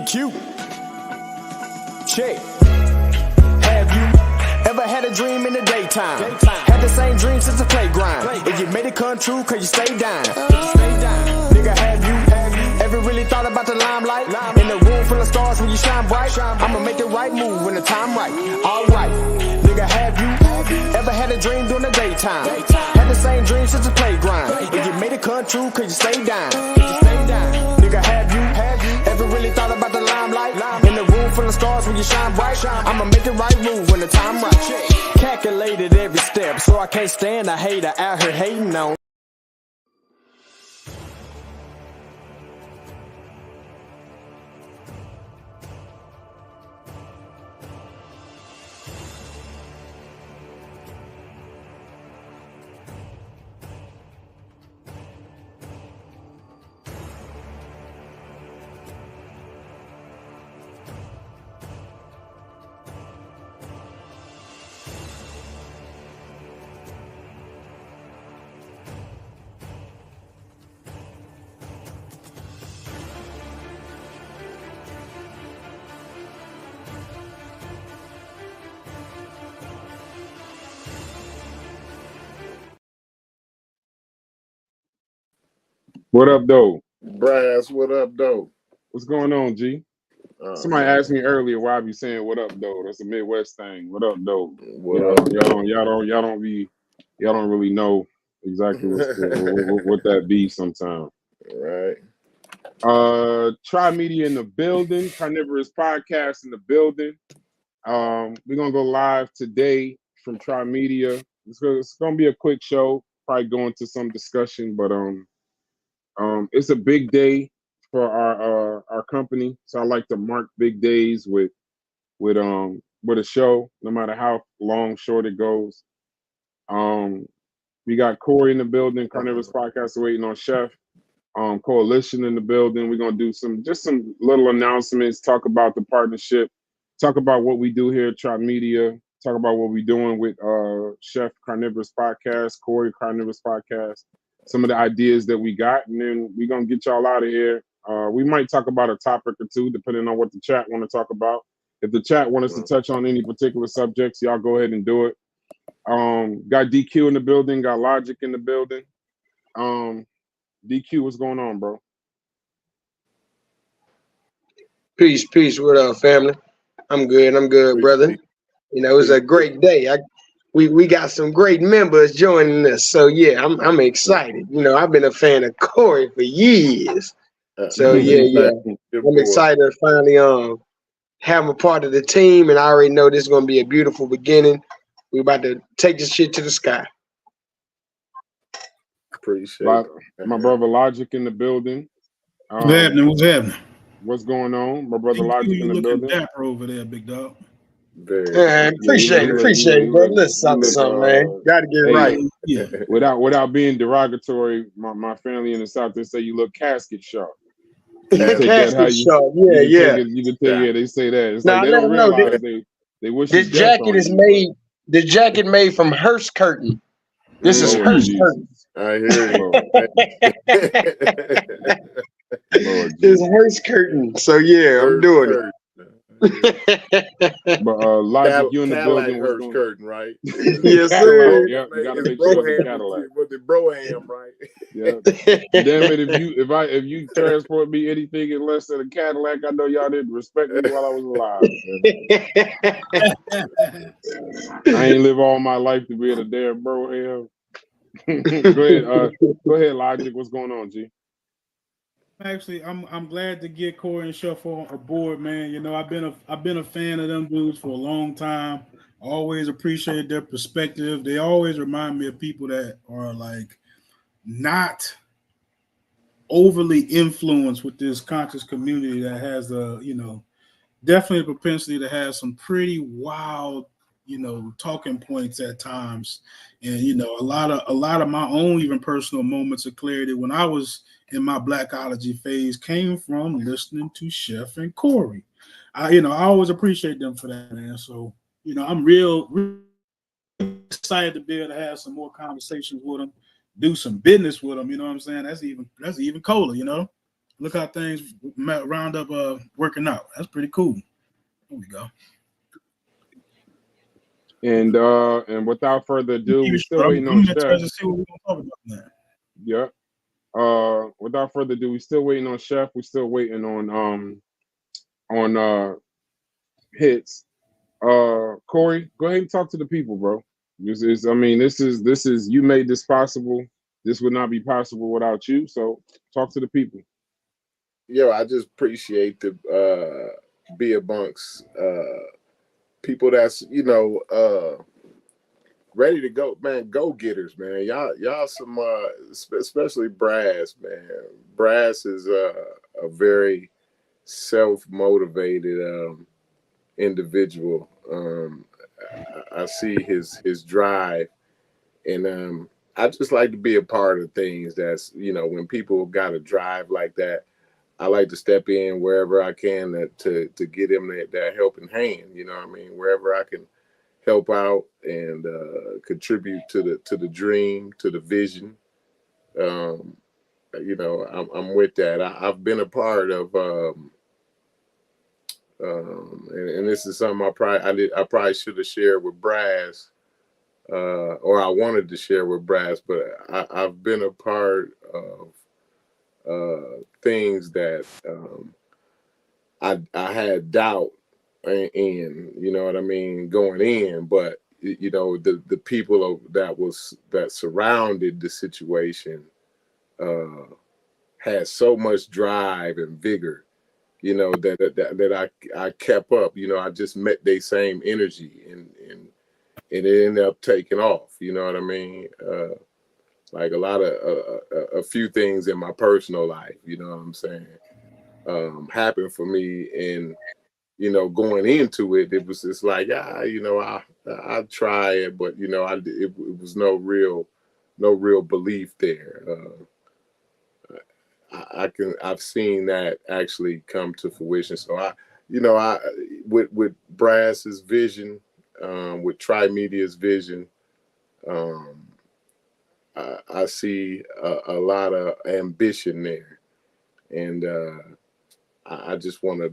DQ. Check. Have you ever had a dream in the daytime? Had the same dream since the playground. If you made it come true, cause you stay down. Nigga, have you ever really thought about the limelight? In the room full of stars when you shine bright. I'ma make the right move when the time right. Alright. Nigga, have you ever had a dream during the daytime? Had the same dream since the playground. If you made it come true, cause you stay down. Nigga, have you ever really thought about the limelight? In the room full of stars when you shine bright. I'ma make the right move when the time right. Calculated every step, so I can't stand a hater out here hating on. What up, though? Brass, what up, though? What's going on, G? Somebody asked me earlier why I be saying "what up, though." That's a Midwest thing. What up, though? Y'all don't really know exactly what that be sometimes. Right. Trimedia in the building. Carnivorous podcast in the building. We're gonna go live today from Trimedia. It's gonna be a quick show. Probably go into some discussion, but it's a big day for our company, so I like to mark big days with a show, no matter how long, short it goes. We got Corey in the building, Carnivorous Podcast waiting on Chef. Coalition in the building. We're gonna do some little announcements, talk about the partnership, talk about what we do here at Trimedia, talk about what we're doing with Chef Carnivorous Podcast, Corey Carnivorous Podcast, some of the ideas that we got, and then we're gonna get y'all out of here. We might talk about a topic or two, depending on what the chat want to talk about. If the chat want us to touch on any particular subjects, y'all go ahead and do it. Got DQ in the building, got Logic in the building. DQ, what's going on, bro? Peace. What up, family? I'm good, brother. You know, it was a great day. We got some great members joining us, so yeah, I'm excited. You know, I've been a fan of Corey for years, so yeah. I'm excited to finally have a part of the team, and I already know this is gonna be a beautiful beginning. We're about to take this shit to the sky. Appreciate it. My brother Logic in the building. What's happening? What's going on? My brother Logic in the building. Dapper over there, big dog. Appreciate it, bro. Listen, something, man. Gotta get it right. Yeah. Without being derogatory, my family in the South, they say you look casket sharp. Casket sharp. Yeah. You can tell, they say that. It's like they don't realize they wish this jacket is made. The jacket made from hearse curtain. This is hearse curtain. I hear you. It's hearse curtain. So yeah, I'm doing it. But Logic, you in the building. Hearse curtain, right? Yes, sir. Yeah, you gotta make sure it's Cadillac. With the Broham, right? Yeah. Damn it, if you transport me anything in less than a Cadillac, I know y'all didn't respect me while I was alive. I ain't live all my life to be in a damn Broham. Go ahead, Logic. What's going on, G? Actually, I'm glad to get Corey and Chef on board, man. You know, I've been a fan of them dudes for a long time. Always appreciated their perspective. They always remind me of people that are like not overly influenced with this conscious community that has definitely a propensity to have some pretty wild, talking points at times. And, a lot of my own even personal moments of clarity when I was in my Blackology phase came from listening to Chef and Corey. I always appreciate them for that, man. So, I'm real excited to be able to have some more conversations with them, do some business with them. You know what I'm saying? That's even cooler, look how things round up working out. That's pretty cool. There we go. And without further ado, we're still waiting on Chef. To see what we're gonna talk about now. Yeah. Without further ado, we're still waiting on Chef. We're still waiting on hits. Corey, go ahead and talk to the people, bro. This is you made this possible. This would not be possible without you. So talk to the people. Yo, I just appreciate the be amongst people that's ready to go, man. Go getters, man. Y'all some especially Brass, man. Brass is a very self-motivated individual. I see his drive, and I just like to be a part of things. That's when people got a drive like that, I like to step in wherever I can to get him that helping hand. You know what I mean? Wherever I can help out and contribute to the dream, to the vision. I'm with that. I've been a part of. And this is something I probably should have shared with Brass, or I wanted to share with Brass, but I've been a part of things that I had doubt in, you know what I mean, going in, but the people that surrounded the situation had so much drive and vigor, that I kept up. I just met their same energy, and it ended up taking off. You know what I mean? Like a few things in my personal life, you know what I'm saying, happened for me, and going into it, it was just like, I try it, but it was no real belief there. I've seen that actually come to fruition. So I with Brass's vision, with Trimedia's vision, I see a lot of ambition there, and I just want to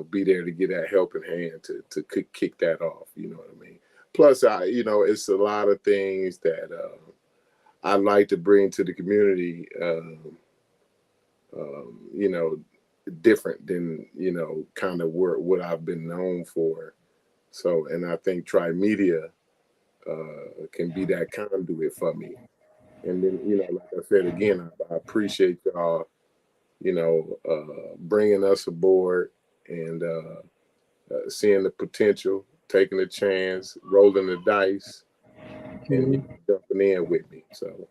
be there to get that helping hand to kick that off. You know what I mean? Plus, it's a lot of things that I'd like to bring to the community. Different than kind of what I've been known for. So, and I think Trimedia can be that conduit for me. And then like I said again, I appreciate y'all bringing us aboard and seeing the potential, taking a chance, rolling the dice, and jumping in with me. So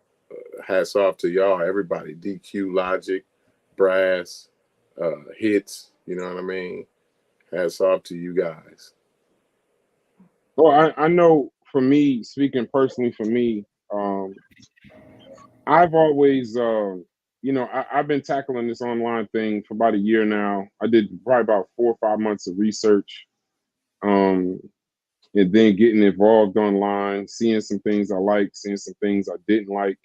hats off to y'all, everybody. DQ, Logic, Brass, Hits, you know what I mean? Hats off to you guys. Well, I know for me, speaking personally for me, I've always, I've been tackling this online thing for about a year now. I did probably about 4 or 5 months of research, and then getting involved online, seeing some things I liked, seeing some things I didn't like.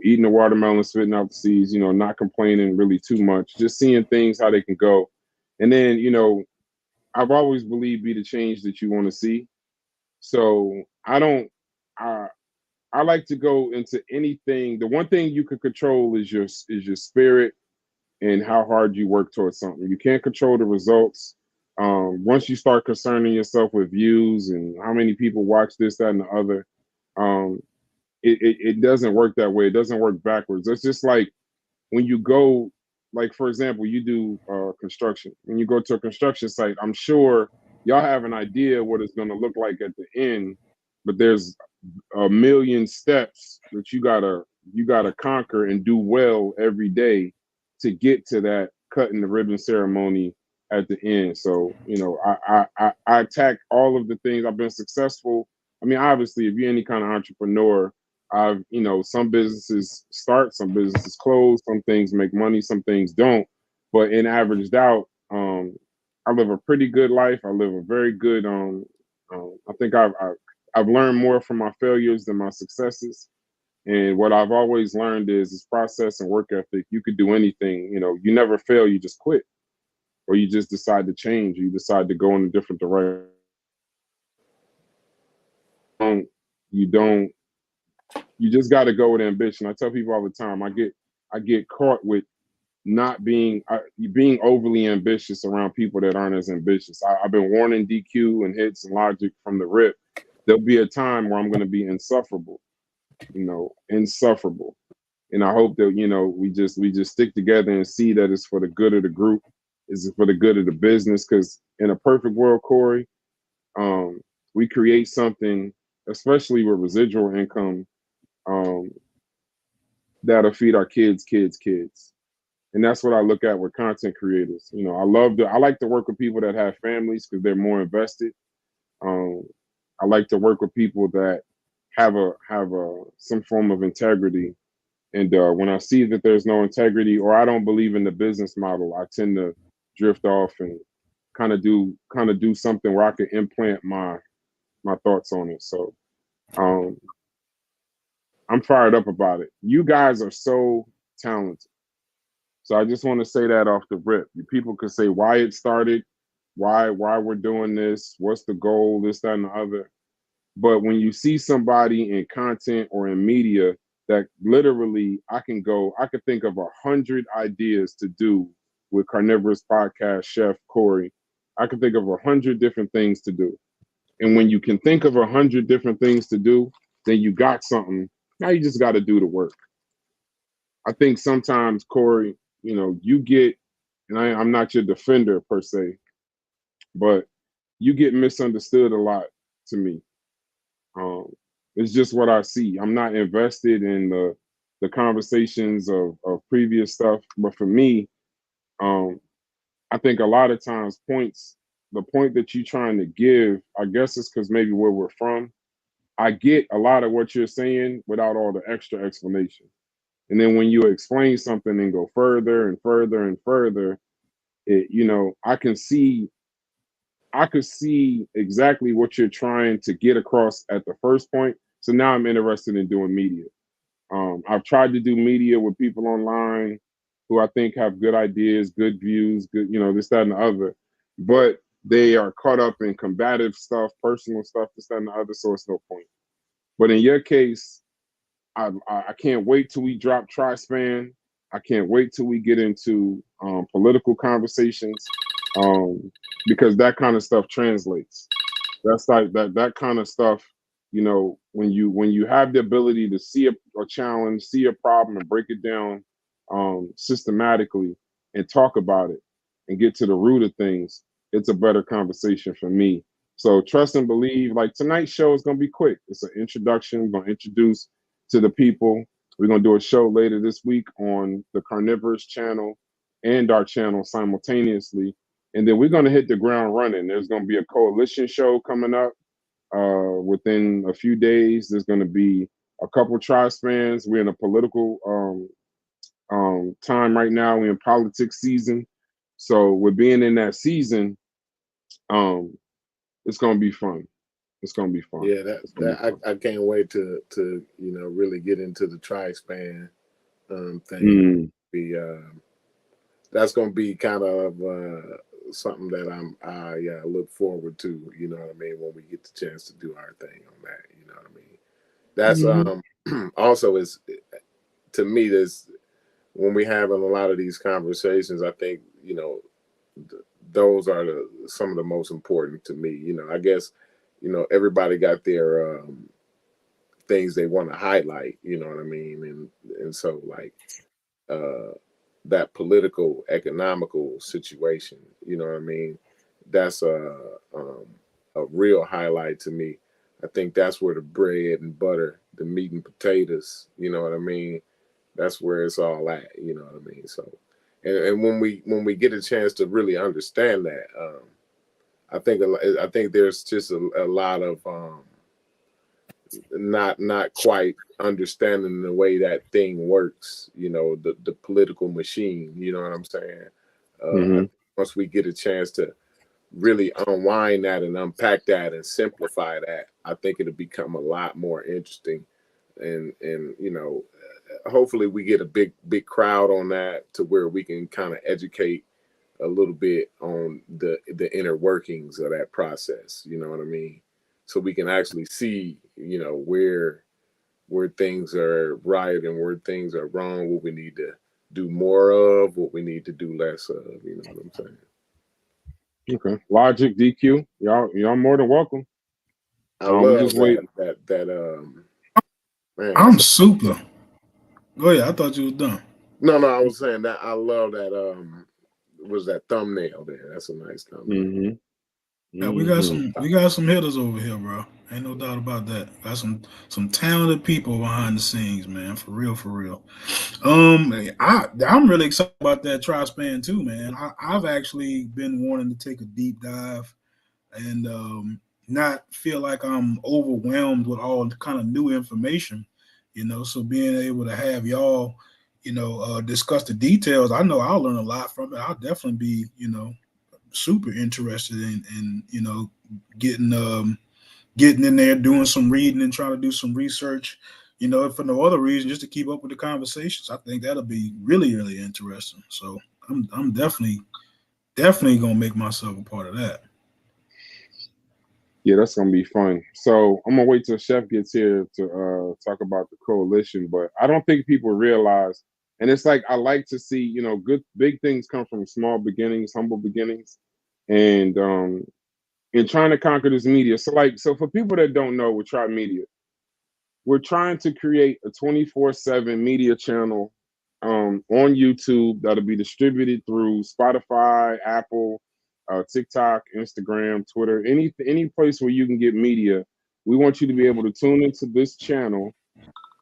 Eating the watermelon, spitting out the seeds, not complaining really too much, just seeing things how they can go. And then, I've always believed be the change that you want to see. So I like to go into anything. The one thing you can control is your spirit and how hard you work towards something. You can't control the results. Once you start concerning yourself with views and how many people watch this, that, and the other, it doesn't work that way. It doesn't work backwards. It's just like when you go, like for example, you do construction. When you go to a construction site, I'm sure y'all have an idea what it's going to look like at the end, but there's a million steps that you gotta conquer and do well every day to get to that cutting the ribbon ceremony at the end. So I attack all of the things. I've been successful. I mean, obviously, if you're any kind of entrepreneur, some businesses start, some businesses close, some things make money, some things don't. But in averaged out, I live a pretty good life. I live a very good. I think I've learned more from my failures than my successes. And what I've always learned is process and work ethic. You could do anything. You know, you never fail. You just quit, or you just decide to change. You decide to go in a different direction. You don't. You just got to go with ambition. I tell people all the time. I get caught with not being overly ambitious around people that aren't as ambitious. I've been warning DQ and Hits and Logic from the rip. There'll be a time where I'm going to be insufferable. You know, insufferable. And I hope that, you know, we just stick together and see that it's for the good of the group, is for the good of the business. Because in a perfect world, Corey, we create something, especially with residual income, um, that'll feed our kids, and that's what I look at with content creators. You know, I like to work with people that have families because they're more invested. Um, I like to work with people that have some form of integrity. And when I see that there's no integrity, or I don't believe in the business model, I tend to drift off and kind of do something where I can implant my thoughts on it. So um, I'm fired up about it. You guys are so talented. So I just want to say that off the rip. People could say why it started, why we're doing this, what's the goal, this, that, and the other. But when you see somebody in content or in media that literally I could think of 100 ideas to do with Carnivorous Podcast Chef Corey. I could think of 100 different things to do. And when you can think of 100 different things to do, then you got something. Now you just got to do the work. I think sometimes, Corey, you know, you get, and I'm not your defender per se, but you get misunderstood a lot to me. It's just what I see. I'm not invested in the conversations of previous stuff, but for me, I think a lot of times the point that you're trying to give, I guess it's because maybe where we're from, I get a lot of what you're saying without all the extra explanation. And then when you explain something and go further and further and further, you know, I could see exactly what you're trying to get across at the first point. So now I'm interested in doing media. I've tried to do media with people online who I think have good ideas, good views, good, you know, this, that, and the other, but they are caught up in combative stuff, personal stuff, this, that, and the other. So it's no point. But in your case, I can't wait till we drop Tri-Span. I can't wait till we get into political conversations, because that kind of stuff translates. That's like that kind of stuff. You know, when you have the ability to see a challenge, see a problem, and break it down systematically and talk about it and get to the root of things, it's a better conversation for me. So trust and believe. Like tonight's show is gonna be quick. It's an introduction. We're gonna introduce to the people. We're gonna do a show later this week on the Carnivorous channel and our channel simultaneously, and then we're gonna hit the ground running. There's gonna be a coalition show coming up within a few days. There's gonna be a couple Tri-Spans. We're in a political time right now. We're in politics season, so with being in that season, it's gonna be fun. It's gonna be fun. Yeah, I can't wait to you know really get into the Tri-Span thing. That's gonna be kind of something that I look forward to. You know what I mean, when we get the chance to do our thing on that. You know what I mean. That's also is to me this when we having a lot of these conversations. I think you know those are some of the most important to me. You know, I guess you know everybody got their things they want to highlight. You know what I mean, and so like that political economical situation. You know what I mean. That's a real highlight to me. I think that's where the bread and butter, the meat and potatoes. You know what I mean. That's where it's all at. You know what I mean. So, and when we get a chance to really understand that, I think there's just a lot of not quite understanding the way that thing works. You know, the political machine. You know what I'm saying? Once we get a chance to really unwind that and unpack that and simplify that, I think it'll become a lot more interesting and you know, hopefully we get a big crowd on that to where we can kind of educate a little bit on the inner workings of that process. You know what I mean? So we can actually see, you know, where things are right and where things are wrong, what we need to do more of, what we need to do less of. You know what I'm saying? Okay. Logic, DQ, y'all more than welcome. I We love just waiting. that man. I'm super. Go ahead. I thought you was done. No, I was saying that I love that was that thumbnail there. That's a nice thumbnail. Mm-hmm. Yeah, we got some hitters over here, bro. Ain't no doubt about that. Got some talented people behind the scenes, man. For real, for real. I'm really excited about that tri-span too, man. I've actually been wanting to take a deep dive and not feel like I'm overwhelmed with all kind of new information, you know. So being able to have y'all, you know, discuss the details, I know I'll learn a lot from it. I'll definitely be, you know, super interested in you know, getting in there, doing some reading and trying to do some research, you know, for no other reason, just to keep up with the conversations. I think that'll be really, really interesting. So I'm definitely gonna make myself a part of that. Yeah, that's gonna be fun. So I'm gonna wait till Chef gets here to talk about the coalition, but I don't think people realize, and it's like I like to see, you know, good big things come from small beginnings, humble beginnings, and in trying to conquer this media. So for people that don't know, with Trimedia, we're trying to create a 24/7 media channel on YouTube that'll be distributed through Spotify, Apple, TikTok, Instagram, Twitter, any place where you can get media. We want you to be able to tune into this channel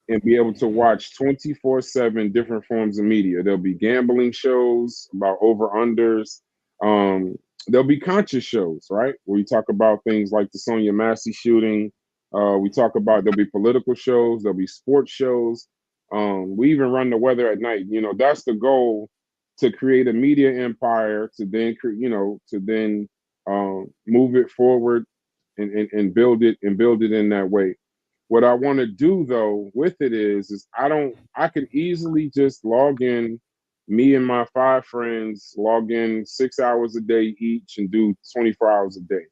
and be able to watch 24/7 different forms of media. There'll be gambling shows about over unders. Um, there'll be conscious shows, right? Where we talk about things like the Sonia Massey shooting. There'll be political shows, there'll be sports shows. We even run the weather at night. You know, that's the goal, to create a media empire to then, move it forward and build it in that way. What I want to do though with it is I could easily just log in, me and my 5 friends log in 6 hours a day each and do 24 hours a day.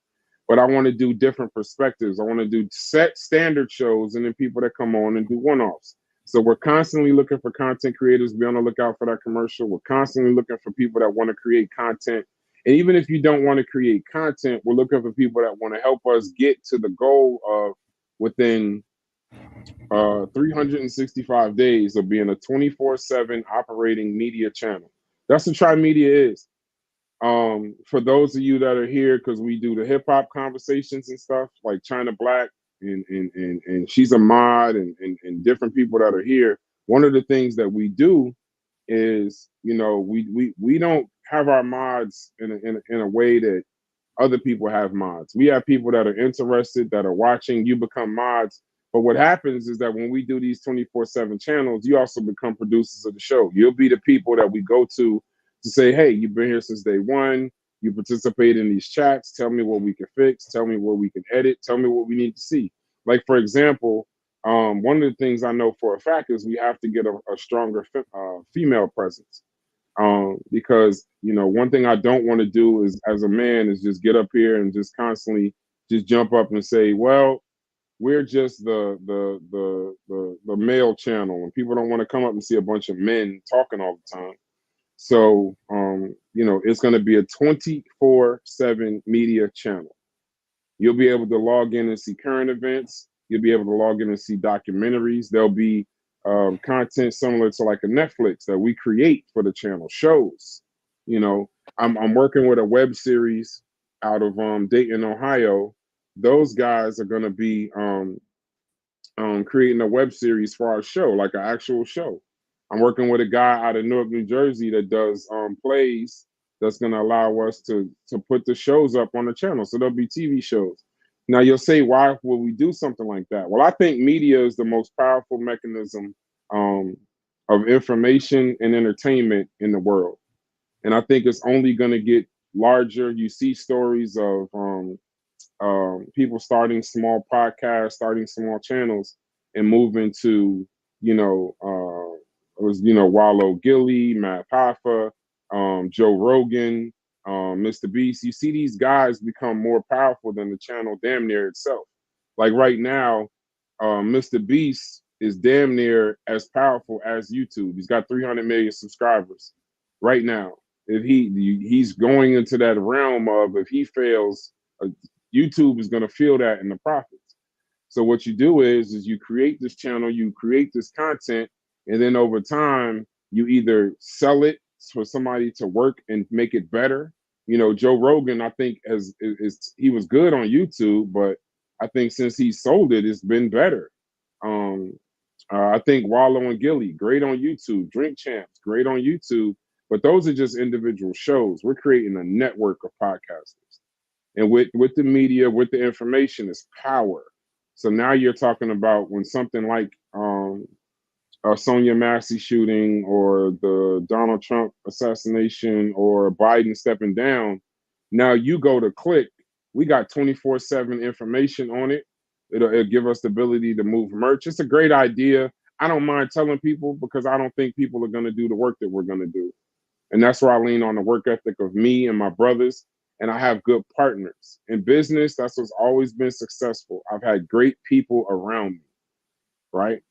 But I want to do different perspectives. I want to do set standard shows and then people that come on and do one-offs. So we're constantly looking for content creators. Be on the lookout for that commercial. We're constantly looking for people that want to create content. And even if you don't want to create content, we're looking for people that want to help us get to the goal of, within 365 days of being a 24/7 operating media channel. That's what Trimedia is. For those of you that are here, because we do the hip hop conversations and stuff, like China Black and she's a mod, and different people that are here. One of the things that we do is, you know, we don't have our mods in a way that other people have mods. We have people that are interested, that are watching. You become mods. But what happens is that when we do these 24/7 channels, you also become producers of the show. You'll be the people that we go to say, hey, you've been here since day one. You participate in these chats. Tell me what we can fix. Tell me what we can edit. Tell me what we need to see. Like, for example, one of the things I know for a fact is we have to get a stronger female presence. Because, you know, one thing I don't want to do is, as a man, is just get up here and just constantly just jump up and say, well, we're just the male channel, and people don't want to come up and see a bunch of men talking all the time. So, you know, it's going to be a 24/7 media channel. You'll be able to log in and see current events. You'll be able to log in and see documentaries. There'll be content similar to like a Netflix that we create for the channel, shows. You know, I'm working with a web series out of Dayton, Ohio. Those guys are going to be creating a web series for our show, like an actual show. I'm working with a guy out of Newark, New Jersey that does plays that's going to allow us to put the shows up on the channel. So there'll be TV shows. Now you'll say, why would we do something like that? Well, I think media is the most powerful mechanism of information and entertainment in the world. And I think it's only going to get larger. You see stories of people starting small podcasts, starting small channels, and move into, it was, Wallow Gilly, Matt Hoffa, Joe Rogan, Mr. Beast. You see these guys become more powerful than the channel damn near itself. Like right now, Mr. Beast is damn near as powerful as YouTube. He's got 300 million subscribers right now. If he's going into that realm of, if he fails, YouTube is going to feel that in the profits. So what you do is you create this channel, you create this content, and then over time you either sell it for somebody to work and make it better. Joe Rogan, I think, he was good on YouTube, but I think since he sold it, it's been better. I think Wallow and Gilly, great on YouTube. Drink Champs, great on YouTube. But those are just individual shows. We're creating a network of podcasters. And with the media, with the information, is power. So now you're talking about when something like Sonia Massey shooting, or the Donald Trump assassination, or Biden stepping down, now you go to click. We got 24/7 information on it. It'll give us the ability to move merch. It's a great idea. I don't mind telling people, because I don't think people are going to do the work that we're going to do. And that's where I lean on the work ethic of me and my brothers. And I have good partners. In business, that's what's always been successful. I've had great people around me, right?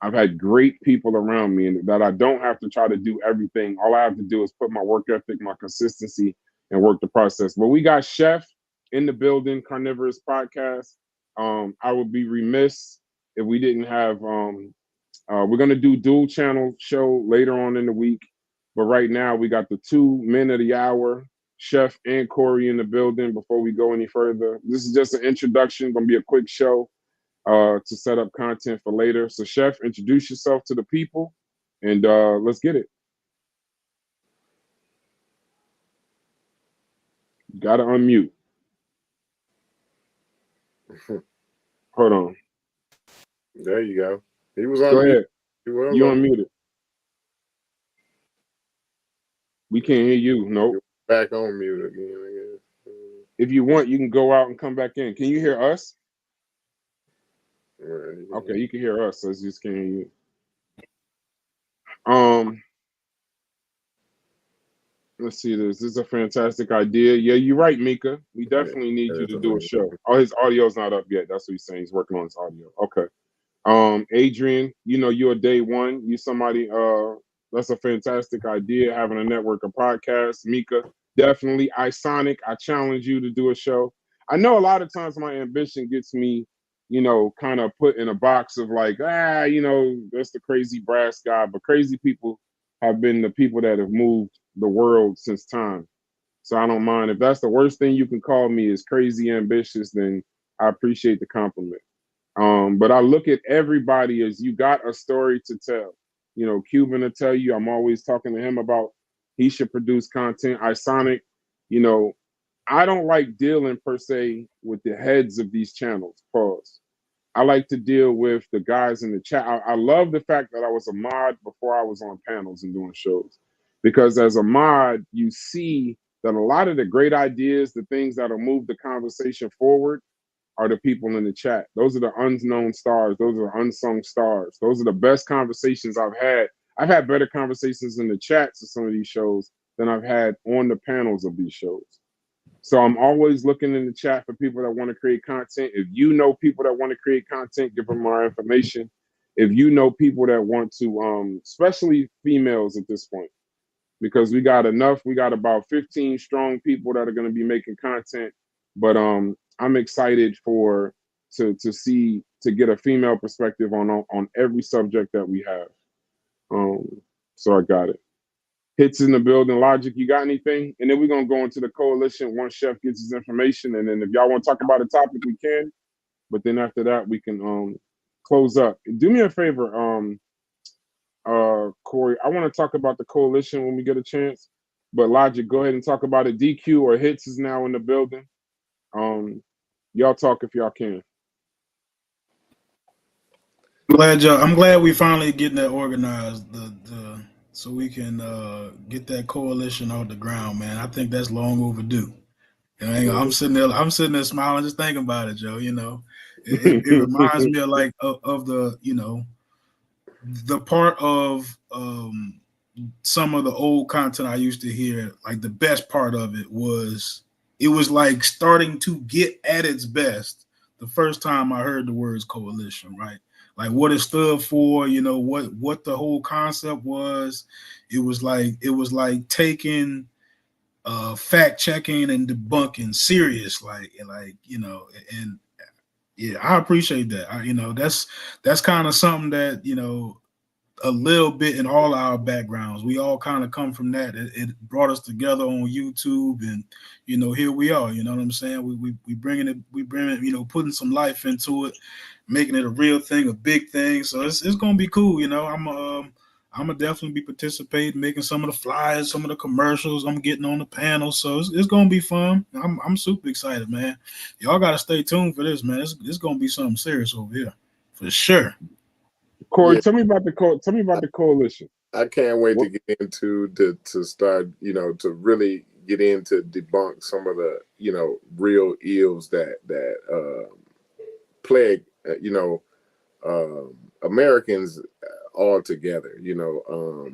I've had great people around me, and that I don't have to try to do everything. All I have to do is put my work ethic, my consistency, and work the process. But we got Chef in the building, Carnivorous Podcast. I would be remiss if we didn't have, we're going to do dual channel show later on in the week. But right now we got the 2 men of the hour, Chef and Corey, in the building. Before we go any further, this is just an introduction, going to be a quick show to set up content for later. So Chef, introduce yourself to the people, and let's get it. Got to unmute. Hold on. There you go. He was on. Go ahead. You unmuted. We can't hear you. Nope. Back on mute again, I guess. If you want, you can go out and come back in. Can you hear us? Right. Okay, you can hear us. So I just can't hear you. Let's see this. This is a fantastic idea. Yeah, you're right, Mika. We definitely need you to do a show. Oh, his audio's not up yet. That's what he's saying. He's working on his audio. Okay. Adrian, you're a day one. You somebody, that's a fantastic idea, having a network of podcasts. Mika, definitely. Isonic, I challenge you to do a show. I know a lot of times my ambition gets me, kind of put in a box of like, that's the crazy brass guy. But crazy people have been the people that have moved the world since time. So I don't mind. If that's the worst thing you can call me is crazy ambitious, then I appreciate the compliment. But I look at everybody as, you got a story to tell. Cuban will tell you, I'm always talking to him about he should produce content. Isonic, I don't like dealing per se with the heads of these channels. Pause. I like to deal with the guys in the chat. I love the fact that I was a mod before I was on panels and doing shows, because as a mod, you see that a lot of the great ideas, the things that'll move the conversation forward, are the people in the chat. Those are the unknown stars. Those are the unsung stars. Those are the best conversations I've had. I've had better conversations in the chats of some of these shows than I've had on the panels of these shows. So I'm always looking in the chat for people that want to create content. If you know people that want to create content, give them our information. If you know people that want to, especially females at this point, because we got about 15 strong people that are going to be making content. But I'm excited to get a female perspective on every subject that we have. So I got it. Hits in the building. Logic, you got anything? And then we're gonna go into the coalition once Chef gets his information. And then if y'all want to talk about a topic, we can. But then after that, we can close up. Do me a favor, Corey. I want to talk about the coalition when we get a chance. But Logic, go ahead and talk about it. DQ or Hits is now in the building. Y'all talk if y'all can. I'm glad we finally getting that organized, so we can get that coalition off the ground, man. I think that's long overdue. I'm sitting there smiling just thinking about it, Joe. It reminds me of like of the, you know, the part of some of the old content I used to hear. Like the best part of it was like starting to get at its best the first time I heard the words coalition, right? Like what it stood for, you know, what the whole concept was. It was like taking fact checking and debunking serious, like you know, and yeah, I appreciate that. You know, that's kind of something that, you know, a little bit in all our backgrounds. We all kind of come from that. It brought us together on YouTube, and you know, here we are. You know what I'm saying? We bringing it, you know, putting some life into it, making it a real thing, a big thing. So it's gonna be cool. You know, I'm gonna definitely be participating, making some of the flyers, some of the commercials. I'm getting on the panel, so it's gonna be fun. I'm super excited, man. Y'all gotta stay tuned for this, man. It's gonna be something serious over here, for sure. Corey, Yeah. tell me about the coalition. I can't wait to What, get into to start, you know, to really get into debunk some of the, you know, real ills that plague, you know, Americans all together. You know,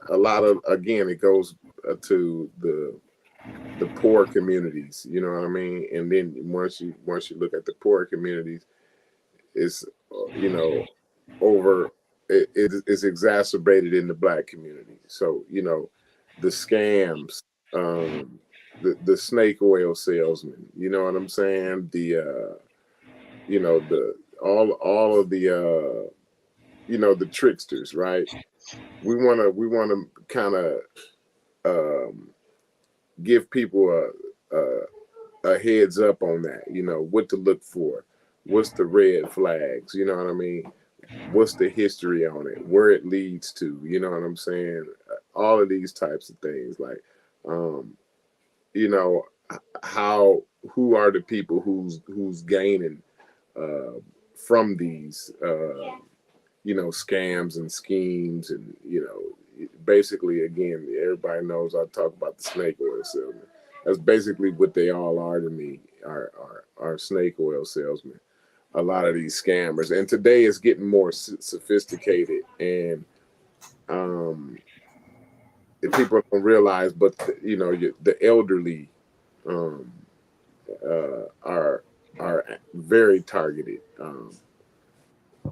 a lot of, again, it goes to the poor communities. You know what I mean? And then once you look at the poor communities, it's you know, over it's exacerbated in the black community. So you know, the scams, the snake oil salesman. You know what I'm saying? The you know, the all of the you know, the tricksters, right? We wanna kind of um, give people a heads up on that. You know what to look for. What's the red flags? You know what I mean? What's the history on it, where it leads to, you know what I'm saying? All of these types of things, like, um, you know, how, who are the people who's gaining uh, from these, you know, scams and schemes, and you know, basically, again, everybody knows I talk about the snake oil salesman. That's basically what they all are to me, are snake oil salesmen, a lot of these scammers. And today it's getting more sophisticated, and um, people don't realize, but you know, the elderly um, are very targeted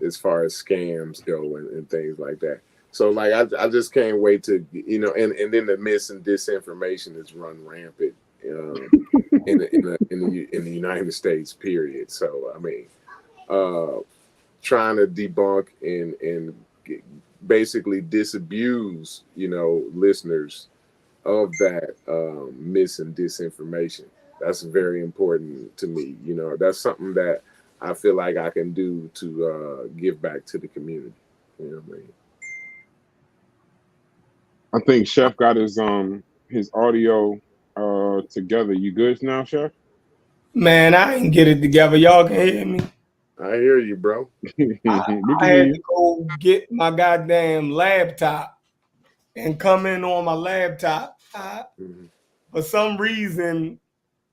as far as scams go, and things like that. So like I just can't wait to, you know, and then the mis and disinformation is run rampant in the United States, period. So I mean, trying to debunk and basically disabuse, you know, listeners of that mis and disinformation. That's very important to me. You know, that's something that I feel like I can do to give back to the community. You know what I mean? I think Chef got his audio together. You good now, Chef? Man, I ain't get it together. Y'all can hear me. I hear you, bro. We I, can I hear had to you. go get my goddamn laptop and come in on my laptop. Mhm. For some reason,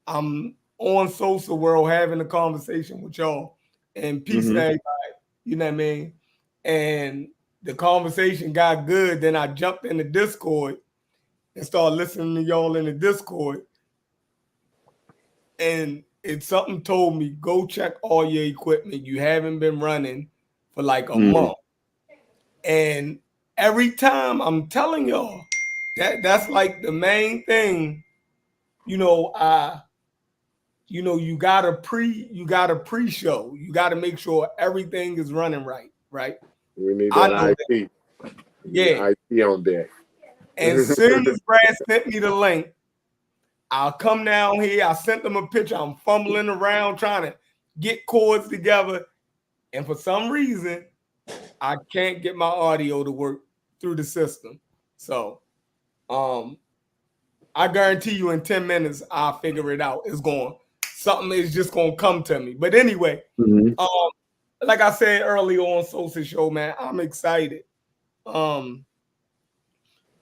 I'm on Social World having a conversation with y'all, and peace to Hmm. everybody. You know what I mean? And the conversation got good. Then I jumped in the Discord and started listening to y'all in the Discord. And it's something told me, go check all your equipment. You haven't been running for like a Hmm. month. And every time I'm telling y'all that's like the main thing, you know, you know, you gotta pre-show. You gotta make sure everything is running right, right? We need I that know that. IT. We need Yeah. IT on deck. And soon as Brad sent me the link, I'll come down here. I sent them a picture. I'm fumbling around trying to get chords together. And for some reason, I can't get my audio to work through the system. So I guarantee you in 10 minutes, I'll figure it out. It's going, something is just going to come to me. But anyway, Hmm. like I said earlier on Social Show, man, I'm excited. Um,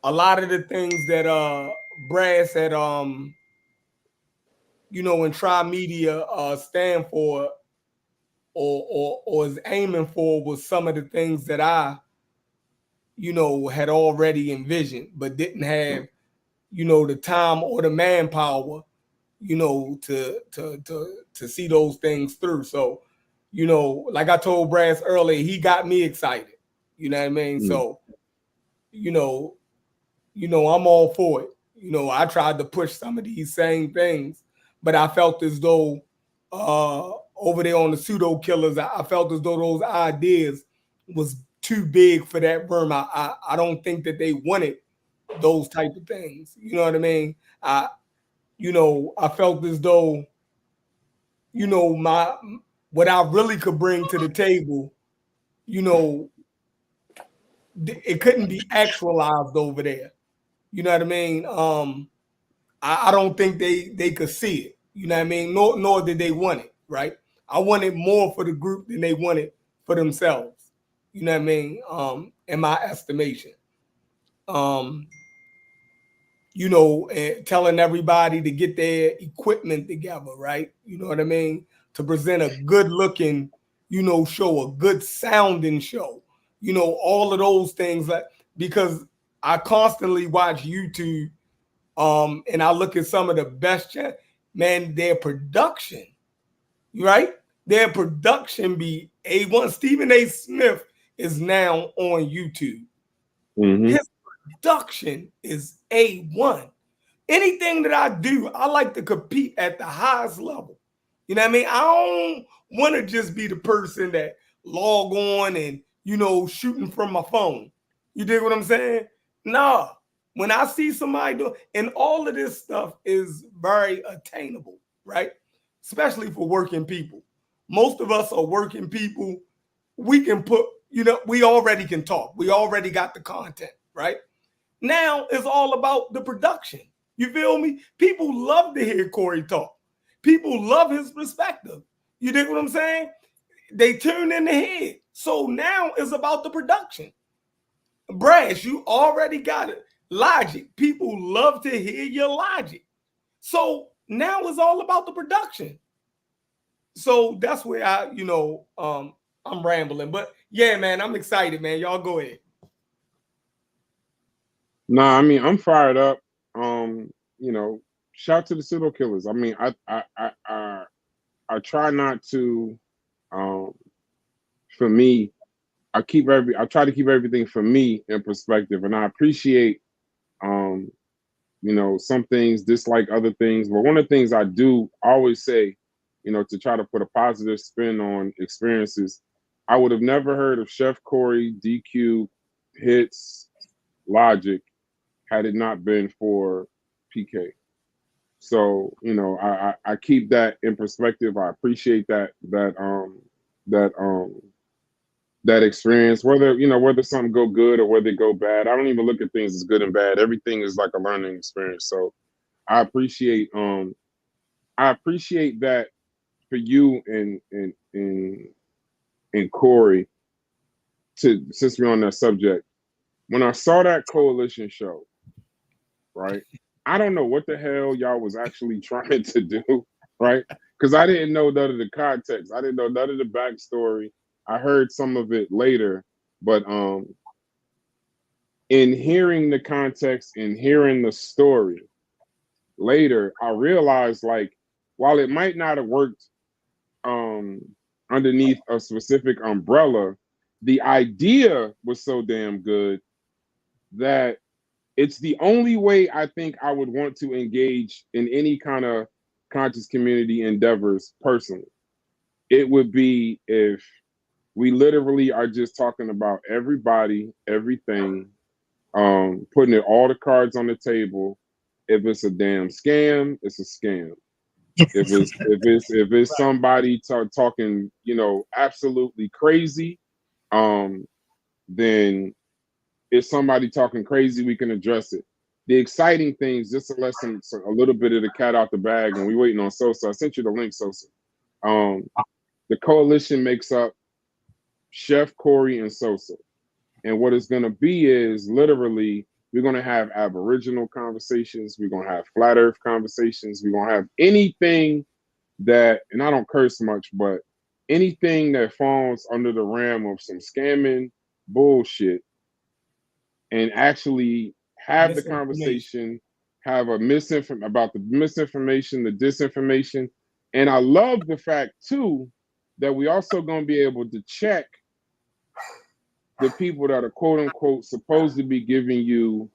a lot of the things that Brad said, you know, in Trimedia stand for, or is aiming for was some of the things that I, had already envisioned, but didn't have, the time or the manpower, to see those things through. So, like I told Brass earlier, he got me excited. You know what I mean? So, I'm all for it. I tried to push some of these same things, but I felt as though over there on the pseudo killers, I felt as though those ideas was too big for that room. I don't think that they wanted those type of things. You know what I mean? I felt as though, my what I really could bring to the table, it couldn't be actualized over there. You know what I mean? I don't think they could see it. You know what I mean? Nor did they want it, right? I wanted more for the group than they wanted for themselves. You know what I mean? In my estimation. Telling everybody to get their equipment together, right? You know what I mean? To present a good looking, show, a good sounding show, all of those things, because I constantly watch YouTube, and I look at some of the best man, their production, right? Their production be A1. Stephen A. Smith is now on YouTube. Mm-hmm. His production is A1. Anything that I do, I like to compete at the highest level. You know what I mean? I don't want to just be the person that log on and, shooting from my phone. You dig what I'm saying? Nah. When I see somebody do, and all of this stuff is very attainable, right? Especially for working people. Most of us are working people. We can put, we already can talk. We already got the content, right? Now it's all about the production. You feel me? People love to hear Corey talk. People love his perspective. You dig what I'm saying? They tune in the head. So now it's about the production. Brash, you already got it. Logic. People love to hear your logic. So now it's all about the production. So that's where I'm rambling. But yeah, man, I'm excited, man. Y'all go ahead. Nah, I mean, I'm fired up. Shout to the pseudo killers. I mean, I try not to, for me, I try to keep everything for me in perspective, and I appreciate, some things dislike other things. But one of the things I do always say, to try to put a positive spin on experiences, I would have never heard of Chef Corey, DQ, Hits, Logic, had it not been for PK. So, I keep that in perspective. I appreciate that experience, whether something go good or whether it go bad. I don't even look at things as good and bad. Everything is like a learning experience. So I appreciate that for you and Corey, since we're on that subject. When I saw that coalition show, right? I don't know what the hell y'all was actually trying to do, right? Because I didn't know none of the context. I didn't know none of the backstory. I heard some of it later, but in hearing the context and hearing the story later, I realized, like, while it might not have worked underneath a specific umbrella, the idea was so damn good that it's the only way I think I would want to engage in any kind of conscious community endeavors personally. It would be if we literally are just talking about everybody, everything, putting it all the cards on the table. If it's a damn scam, it's a scam. If it's somebody talking, absolutely crazy, then if somebody talking crazy, we can address it. The exciting things, just to let a little bit of the cat out the bag, and we waiting on Sosa. I sent you the link, Sosa. The coalition makes up Chef Corey and Sosa. And what it's going to be is literally, we're going to have Aboriginal conversations. We're going to have flat earth conversations. We're going to have anything that, and I don't curse much, but anything that falls under the realm of some scamming bullshit and actually have the conversation, have a about the misinformation, the disinformation. And I love the fact too that we also going to be able to check the people that are quote unquote supposed to be giving you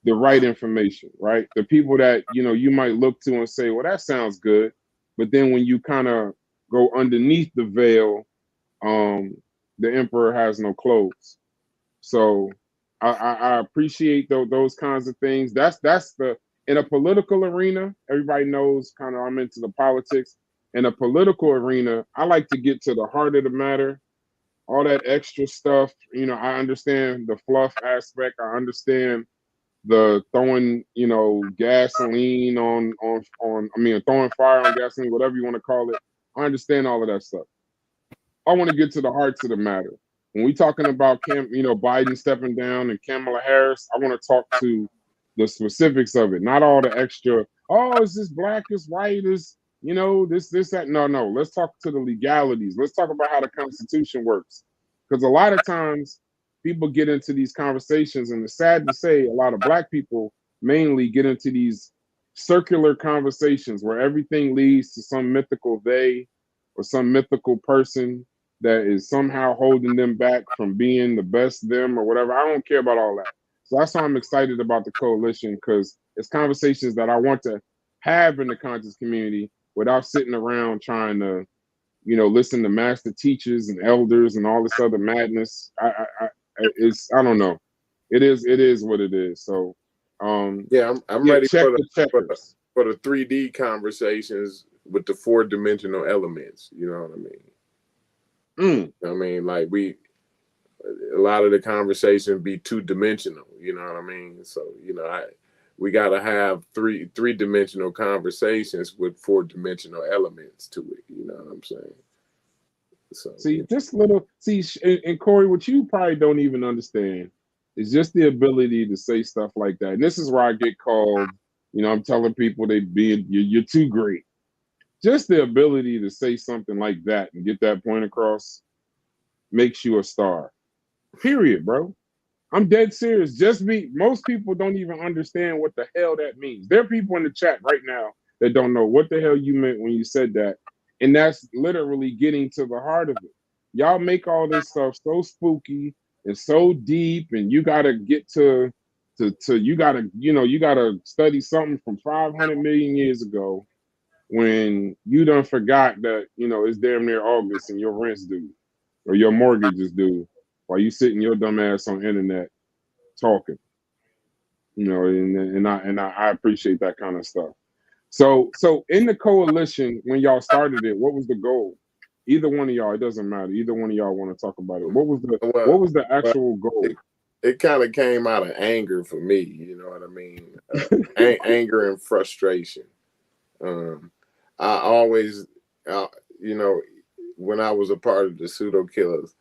the right information, right? The people that, you know, you might look to and say, well, that sounds good. But then when you kind of go underneath the veil, the emperor has no clothes. So I appreciate those kinds of things. That's the in a political arena, everybody knows kind of I'm into the politics. In a political arena, I like to get to the heart of the matter. All that extra stuff, you know, I understand the fluff aspect. I understand the throwing, you know, gasoline I mean, throwing fire on gasoline, whatever you want to call it. I understand all of that stuff. I want to get to the hearts of the matter. When we talking about Biden stepping down and Kamala Harris, I want to talk to the specifics of it, not all the extra. Oh, is this black? Is white? Is this that? No. Let's talk to the legalities. Let's talk about how the Constitution works, because a lot of times people get into these conversations, and it's sad to say, a lot of black people mainly get into these circular conversations where everything leads to some mythical they or some mythical person that is somehow holding them back from being the best them or whatever. I don't care about all that. So that's why I'm excited about the coalition, because it's conversations that I want to have in the conscious community without sitting around trying to, listen to master teachers and elders and all this other madness. I don't know. It is what it is. So yeah, I'm ready check for the checkers. for the 3D conversations with the 4-dimensional elements. You know what I mean? I mean, like a lot of the conversation be 2-dimensional. You know what I mean? So we got to have three-dimensional conversations with 4-dimensional elements to it. You know what I'm saying? So and Corey, what you probably don't even understand is just the ability to say stuff like that. And this is where I get called. I'm telling people you're too great. Just the ability to say something like that and get that point across makes you a star. Period, bro. I'm dead serious. Most people don't even understand what the hell that means. There are people in the chat right now that don't know what the hell you meant when you said that. And that's literally getting to the heart of it. Y'all make all this stuff so spooky and so deep, and you gotta get to you gotta study something from 500 million years ago when you done forgot that it's damn near August and your rent's due or your mortgage is due while you sitting your dumb ass on internet talking. And I appreciate that kind of stuff. So in the coalition, when y'all started it, what was the goal? Either one of y'all, it doesn't matter. Either one of y'all want to talk about it. What was the actual goal? It kind of came out of anger for me. You know what I mean? Anger and frustration. I always, when I was a part of the pseudo killers,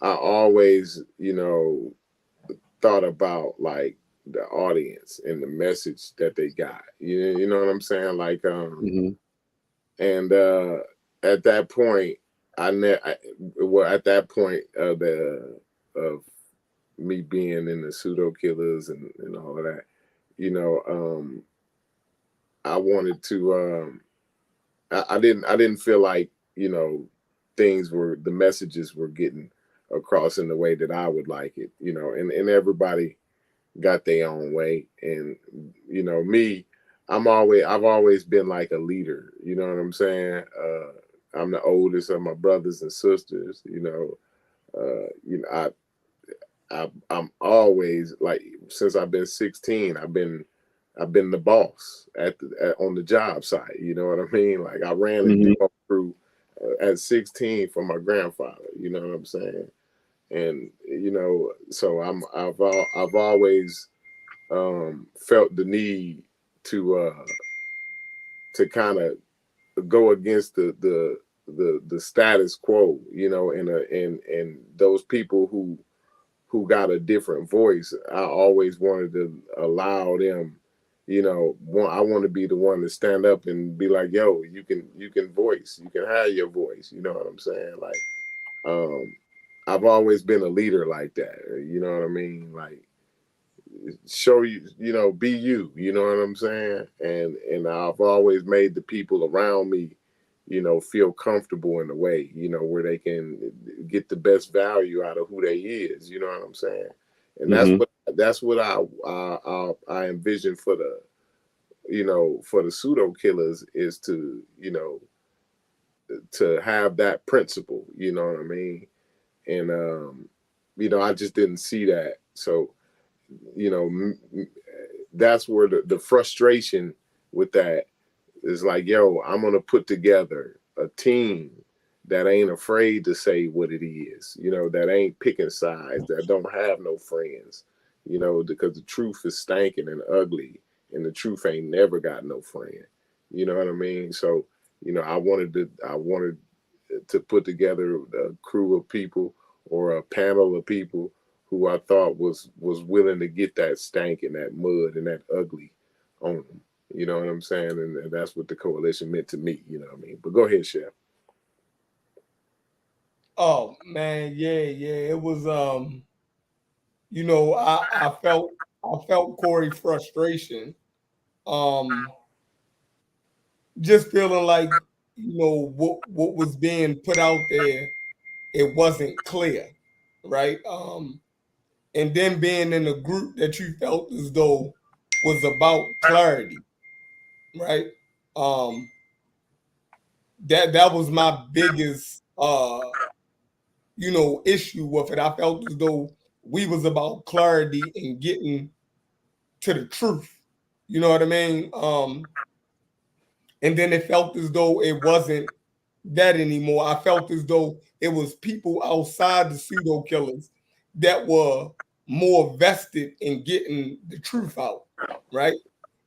I always, thought about like the audience and the message that they got. You know what I'm saying? Like, and at that point, at that point of me being in the pseudo killers and all of that, I wanted to. I didn't feel like the messages were getting across in the way that I would like it, and everybody got their own way. And me, I've always been like a leader. You know what I'm saying? I'm the oldest of my brothers and sisters. I'm always like, since I've been 16, I've been the boss on the job site. You know what I mean? Like I ran a demo crew at 16 for my grandfather. You know what I'm saying? And so I've always felt the need to kind of go against the status quo, and those people who got a different voice. I always wanted to allow them I want to be the one to stand up and be like, yo, you can voice, you can have your voice. You know what I'm saying? Like, I've always been a leader like that. You know what I mean? Like, show you, be you. You know what I'm saying? And I've always made the people around me, feel comfortable in a way, where they can get the best value out of who they is. You know what I'm saying? And that's what I envision for the for the pseudo killers is to to have that principle. You know what I mean? And I just didn't see that. So that's where the frustration with that is like, yo, I'm gonna put together a team that ain't afraid to say what it is, that ain't picking sides, that don't have no friends, because the truth is stanking and ugly, and the truth ain't never got no friend. You know what I mean? So, I wanted to put together a crew of people or a panel of people who I thought was willing to get that stank and that mud and that ugly on them. You know what I'm saying? And that's what the coalition meant to me. You know what I mean? But go ahead, Chef. Oh man, yeah. It was I felt Corey's frustration. Just feeling like, what was being put out there, it wasn't clear, right? And then being in a group that you felt as though was about clarity, right? Um, that was my biggest issue with it. I felt as though we was about clarity and getting to the truth. You know what I mean? And then it felt as though it wasn't that anymore. I felt as though it was people outside the pseudo killers that were more vested in getting the truth out, right?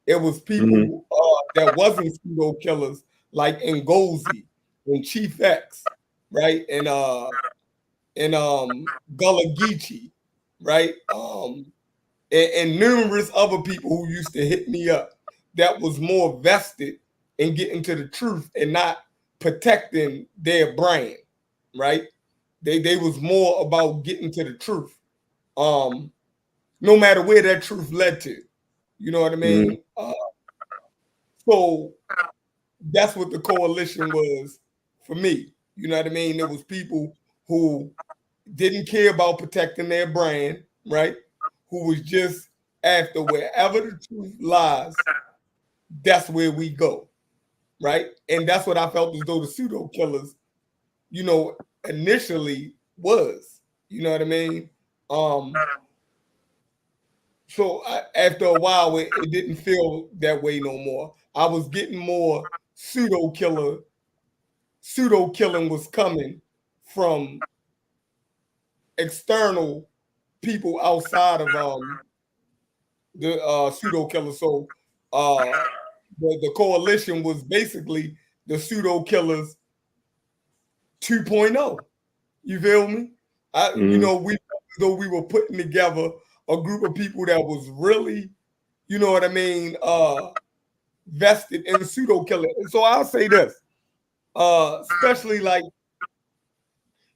It was people that wasn't pseudo killers like Ngozi and Chief X, right? And Gullah Geechee, right? And numerous other people who used to hit me up that was more vested in getting to the truth and not protecting their brand, right? They was more about getting to the truth, no matter where that truth led to. You know what I mean? So that's what the coalition was for me. You know what I mean? It was people who didn't care about protecting their brand, right? Who was just after wherever the truth lies, that's where we go, right? And that's what I felt as though the pseudo killers, initially was. You know what I mean? So after a while, it didn't feel that way no more. I was getting more pseudo killer. Pseudo killing was coming from external people outside of the pseudo killer. So the coalition was basically the pseudo killers 2.0. You feel me? We though we were putting together a group of people that was really, you know what I mean, vested in pseudo killing. And so I'll say this, especially like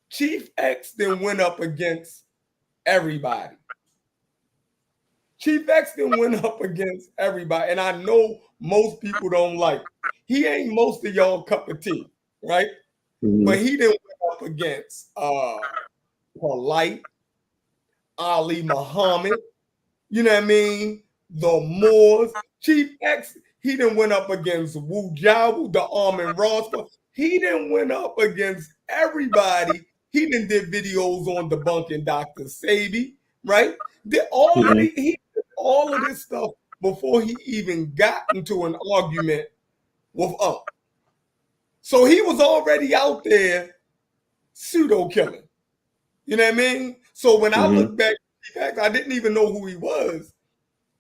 Chief X then went up against everybody. Chief X then went up against everybody. And I know most people don't like. He ain't most of y'all cup of tea, right? But he didn't went up against Polite, Ali Muhammad, you know what I mean? The Moors. Chief X, he didn't went up against Wu Jiao, the Armin Ross. He didn't went up against everybody. He didn't did videos on debunking Dr. Sabi, right? He did all of this stuff before he even got into an argument with Ump. So he was already out there pseudo killing. You know what I mean? So when I look back, I didn't even know who he was.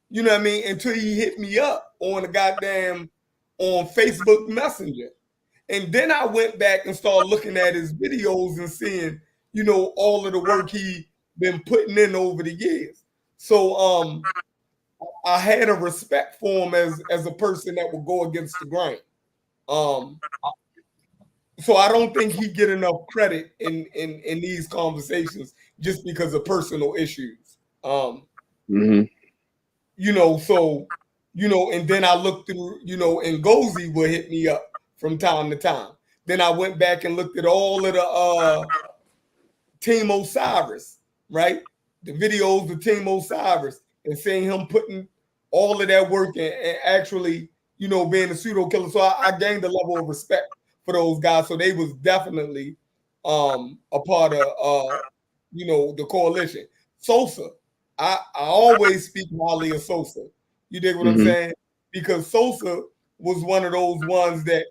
You know what I mean? Until he hit me up on on Facebook Messenger. And then I went back and started looking at his videos and seeing, all of the work he been putting in over the years. So I had a respect for him as a person that would go against the grain. So I don't think he get enough credit in these conversations just because of personal issues. Mm-hmm. And then I looked through, and Gozy would hit me up from time to time. Then I went back and looked at all of the Team Osiris, right? The videos of Team Osiris and seeing him putting all of that work and actually, being a pseudo killer. So I gained a level of respect for those guys. So they was definitely a part of the coalition. Sosa, I always speak highly of Sosa. You dig what I'm Mm-hmm. saying? Because Sosa was one of those ones that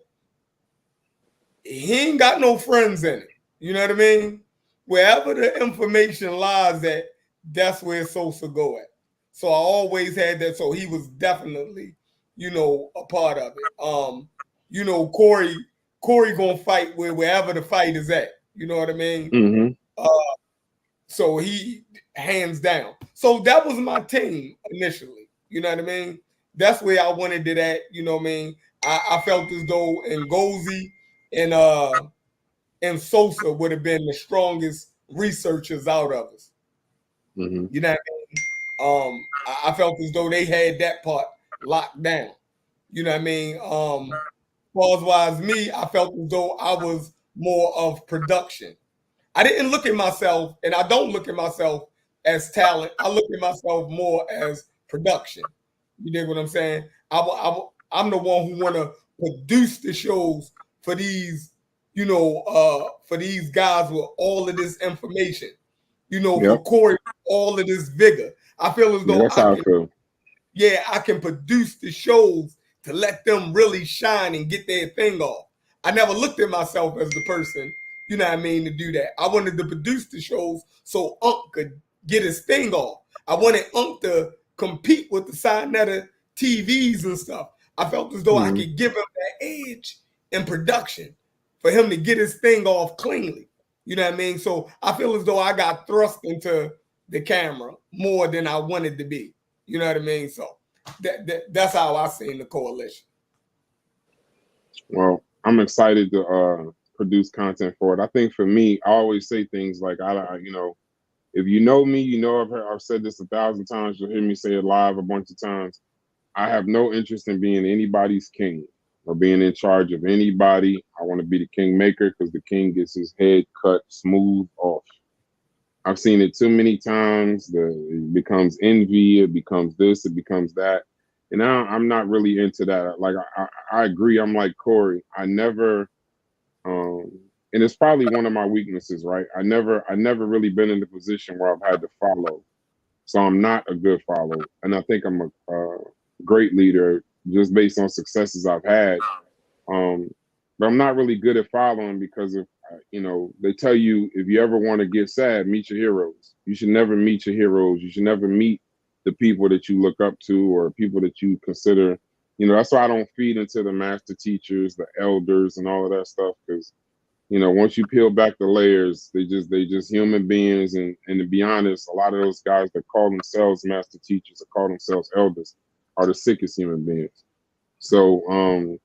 he ain't got no friends in it. You know what I mean? Wherever the information lies at, that's where Sosa go at. So I always had that. So he was definitely, a part of it. Corey gonna fight wherever the fight is at. You know what I mean? Mm-hmm. So he hands down. So that was my team initially. You know what I mean? That's where I wanted it at. You know what I mean? I felt as though Ngozi and Sosa would have been the strongest researchers out of us. Mm-hmm. You know what I mean? I felt as though they had that part locked down. You know what I mean? As me, I felt as though I was more of production. I didn't look at myself, and I don't look at myself as talent. I look at myself more as production. You dig what I'm saying? I'm the one who want to produce the shows for these, for these guys with all of this information. For Yep. Corey, all of this vigor. I feel as Yeah, though that's how I feel. I can produce the shows to let them really shine and get their thing off. I never looked at myself as the person, you know what I mean, to do that. I wanted to produce the shows so Unc could get his thing off. I wanted Unc to compete with the Sinetta TVs and stuff. I felt as though I could give him that edge in production for him to get his thing off cleanly. You know what I mean? So I feel as though I got thrust into the camera more than I wanted to be. You know what I mean? So that's how I seen the coalition. Well, I'm excited to produce content for it. I think for me, I always say things like, if you know me, I've said this 1,000 times. You'll hear me say it live a bunch of times. I have no interest in being anybody's king or being in charge of anybody. I want to be the kingmaker because the king gets his head cut smooth off. I've seen it too many times. It becomes envy. It becomes this. It becomes that. And now I'm not really into that. Like I agree. I'm like Corey. I never, and it's probably one of my weaknesses, right? I never really been in the position where I've had to follow. So I'm not a good follower, and I think I'm a great leader just based on successes I've had. But I'm not really good at following because if they tell you if you ever want to get sad, meet your heroes. You should never meet your heroes. You should never meet the people that you look up to or people that you consider. That's why I don't feed into the master teachers, the elders, and all of that stuff because once you peel back the layers, they just human beings. And to be honest, a lot of those guys that call themselves master teachers or call themselves elders are the sickest human beings. So,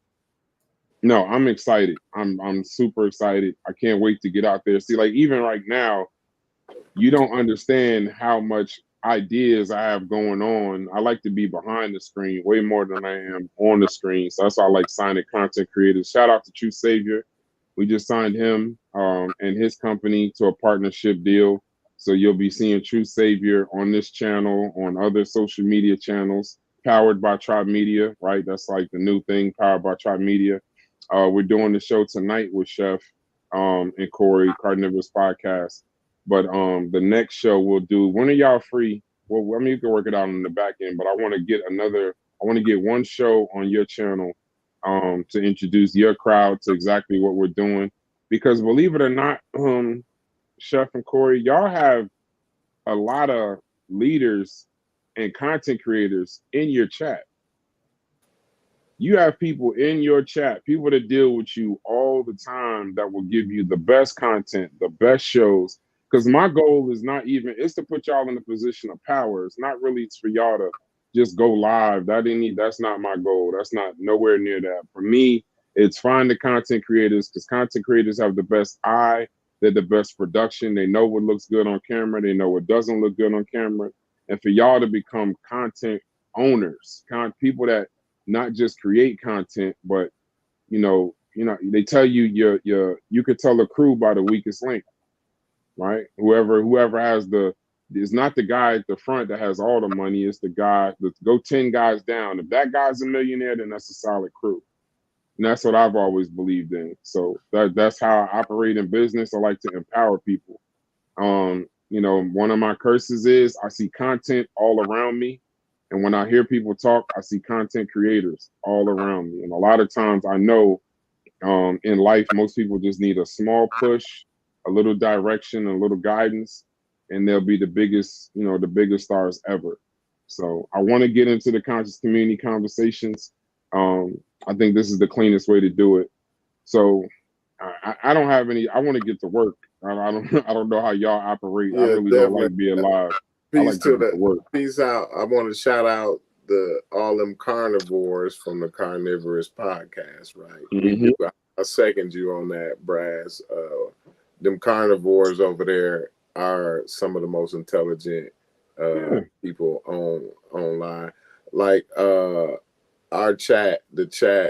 no, I'm excited. I'm super excited. I can't wait to get out there. See, like even right now, you don't understand how much ideas I have going on. I like to be behind the screen way more than I am on the screen. So that's why I like signing content creators. Shout out to True Savior. We just signed him and his company to a partnership deal. So you'll be seeing True Savior on this channel, on other social media channels, powered by Trimedia, right? That's like the new thing, powered by Trimedia. We're doing the show tonight with Chef and Corey, Carnivorous Podcast. But the next show we'll do, when are y'all free? Well, I mean, you can work it out in the back end, but I want to get one show on your channel to introduce your crowd to exactly what we're doing. Because believe it or not, Chef and Corey, y'all have a lot of leaders and content creators in your chat. You have people in your chat, people that deal with you all the time that will give you the best content, the best shows. Because my goal is not even, it's to put y'all in a position of power. It's not really for y'all to just go live. That's not my goal. That's not nowhere near that. For me, it's find the content creators, because content creators have the best eye. They're the best production. They know what looks good on camera. They know what doesn't look good on camera. And for y'all to become content owners, people that not just create content, but they tell you you could tell a crew by the weakest link, right? Whoever has it's not the guy at the front that has all the money. It's the guy that go 10 guys down. If that guy's a millionaire, then that's a solid crew. And that's what I've always believed in. So that's how I operate in business. I like to empower people. One of my curses is I see content all around me. And when I hear people talk, I see content creators all around me. And a lot of times I know in life, most people just need a small push, a little direction, a little guidance, and they'll be the biggest stars ever. So I want to get into the conscious community conversations. I think this is the cleanest way to do it. So I don't have any. I want to get to work. I don't know how y'all operate. Yeah, I really don't like being live. I like to get to work. Peace out. I want to shout out all them carnivores from the Carnivorous podcast, right? Mm-hmm. I second you on that, Brass. Them carnivores over there are some of the most intelligent people online. Like the chat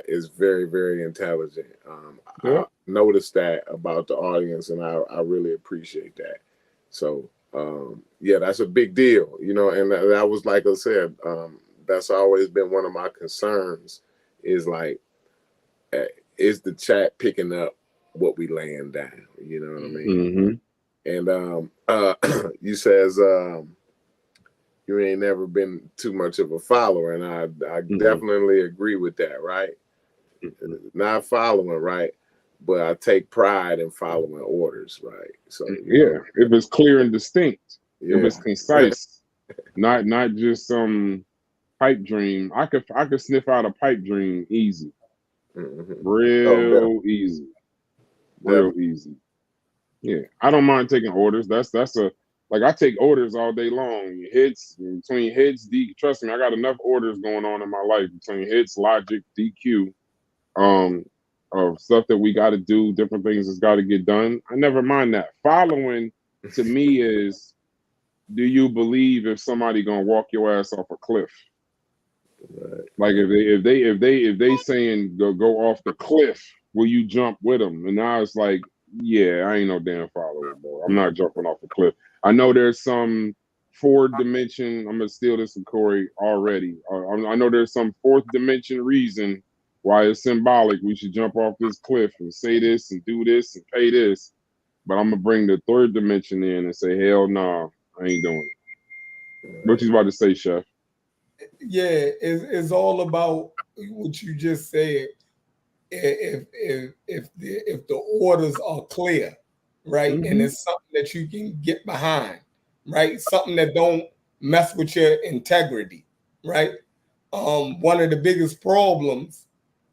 is very, very intelligent. I noticed that about the audience, and I really appreciate that. So that's a big deal, and that was, like I said, that's always been one of my concerns is like, is the chat picking up what we laying down? You know what I mean? Mm-hmm. And you says you ain't never been too much of a follower, and I definitely agree with that, right? Not following, right? But I take pride in following orders, right? So if it's clear and distinct, if it's concise, not just some pipe dream. I could sniff out a pipe dream easy. Real easy. Yeah, I don't mind taking orders. I take orders all day long. Hits between hits, trust me, I got enough orders going on in my life between hits, logic, DQ, of stuff that we got to do, different things that's got to get done. I never mind that. Following to me is, do you believe if somebody gonna walk your ass off a cliff? Right. Like if they saying go off the cliff, will you jump with them? And now it's like, yeah, I ain't no damn follower, bro. I'm not jumping off a cliff. I know there's some fourth dimension. I'm gonna steal this from Corey already. I know there's some fourth dimension reason why it's symbolic. We should jump off this cliff and say this and do this and pay this. But I'm gonna bring the third dimension in and say, hell nah, I ain't doing it. What you about to say, Chef? Yeah, it's all about what you just said. If the orders are clear, right, and it's something that you can get behind, right, something that don't mess with your integrity, right. One of the biggest problems,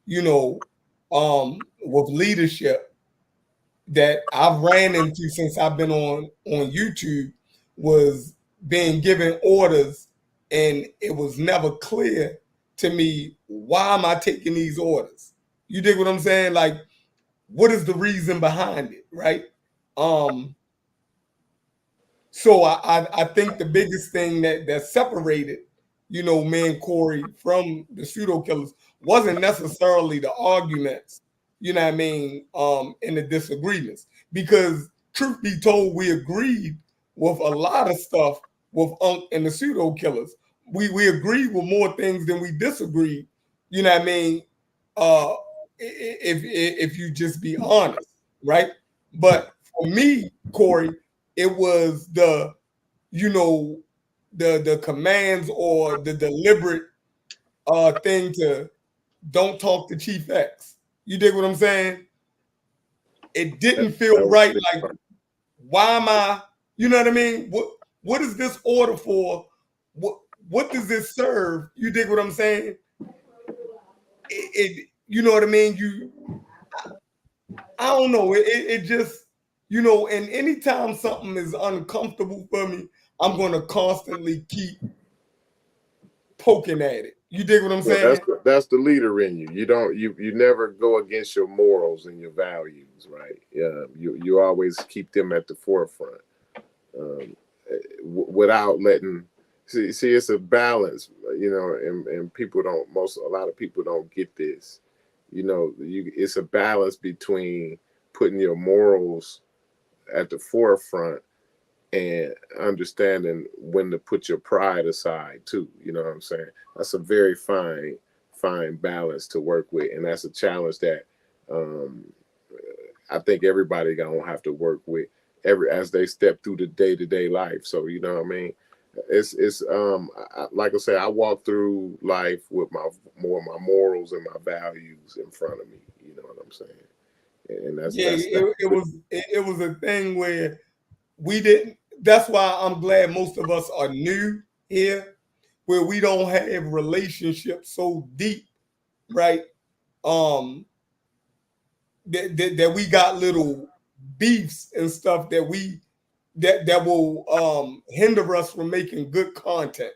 with leadership that I've ran into since I've been on YouTube was being given orders, and it was never clear to me, why am I taking these orders? You dig what I'm saying? Like, what is the reason behind it, right? So I think the biggest thing that separated, me and Corey from the pseudo killers wasn't necessarily the arguments, and the disagreements. Because truth be told, we agreed with a lot of stuff with Unc and the pseudo killers. We agreed with more things than we disagreed. If you just be honest, right? But for me, Corey, it was the commands or the deliberate thing to don't talk to Chief X. You dig what I'm saying? It didn't feel right. Like, why am I? You know what I mean? What is this order for? What does this serve? You dig what I'm saying? You know what I mean? I don't know. It just, and anytime something is uncomfortable for me, I'm going to constantly keep poking at it. You dig what I'm Yeah, saying? that's the leader in you. You never go against your morals and your values, right? Yeah, you always keep them at the forefront, um, without letting. See, it's a balance, and people don't. A lot of people don't get this. It's a balance between putting your morals at the forefront and understanding when to put your pride aside too. You know what I'm saying? That's a very fine balance to work with, and that's a challenge that um, I think everybody gonna have to work with as they step through the day-to-day life. So you know what I mean? Like I say, I walk through life with my morals and my values in front of me. You know what I'm saying? And that's Yeah, that's it was a thing where we didn't. That's why I'm glad most of us are new here, where we don't have relationships so deep, right? Um, that we got little beefs and stuff that will hinder us from making good content.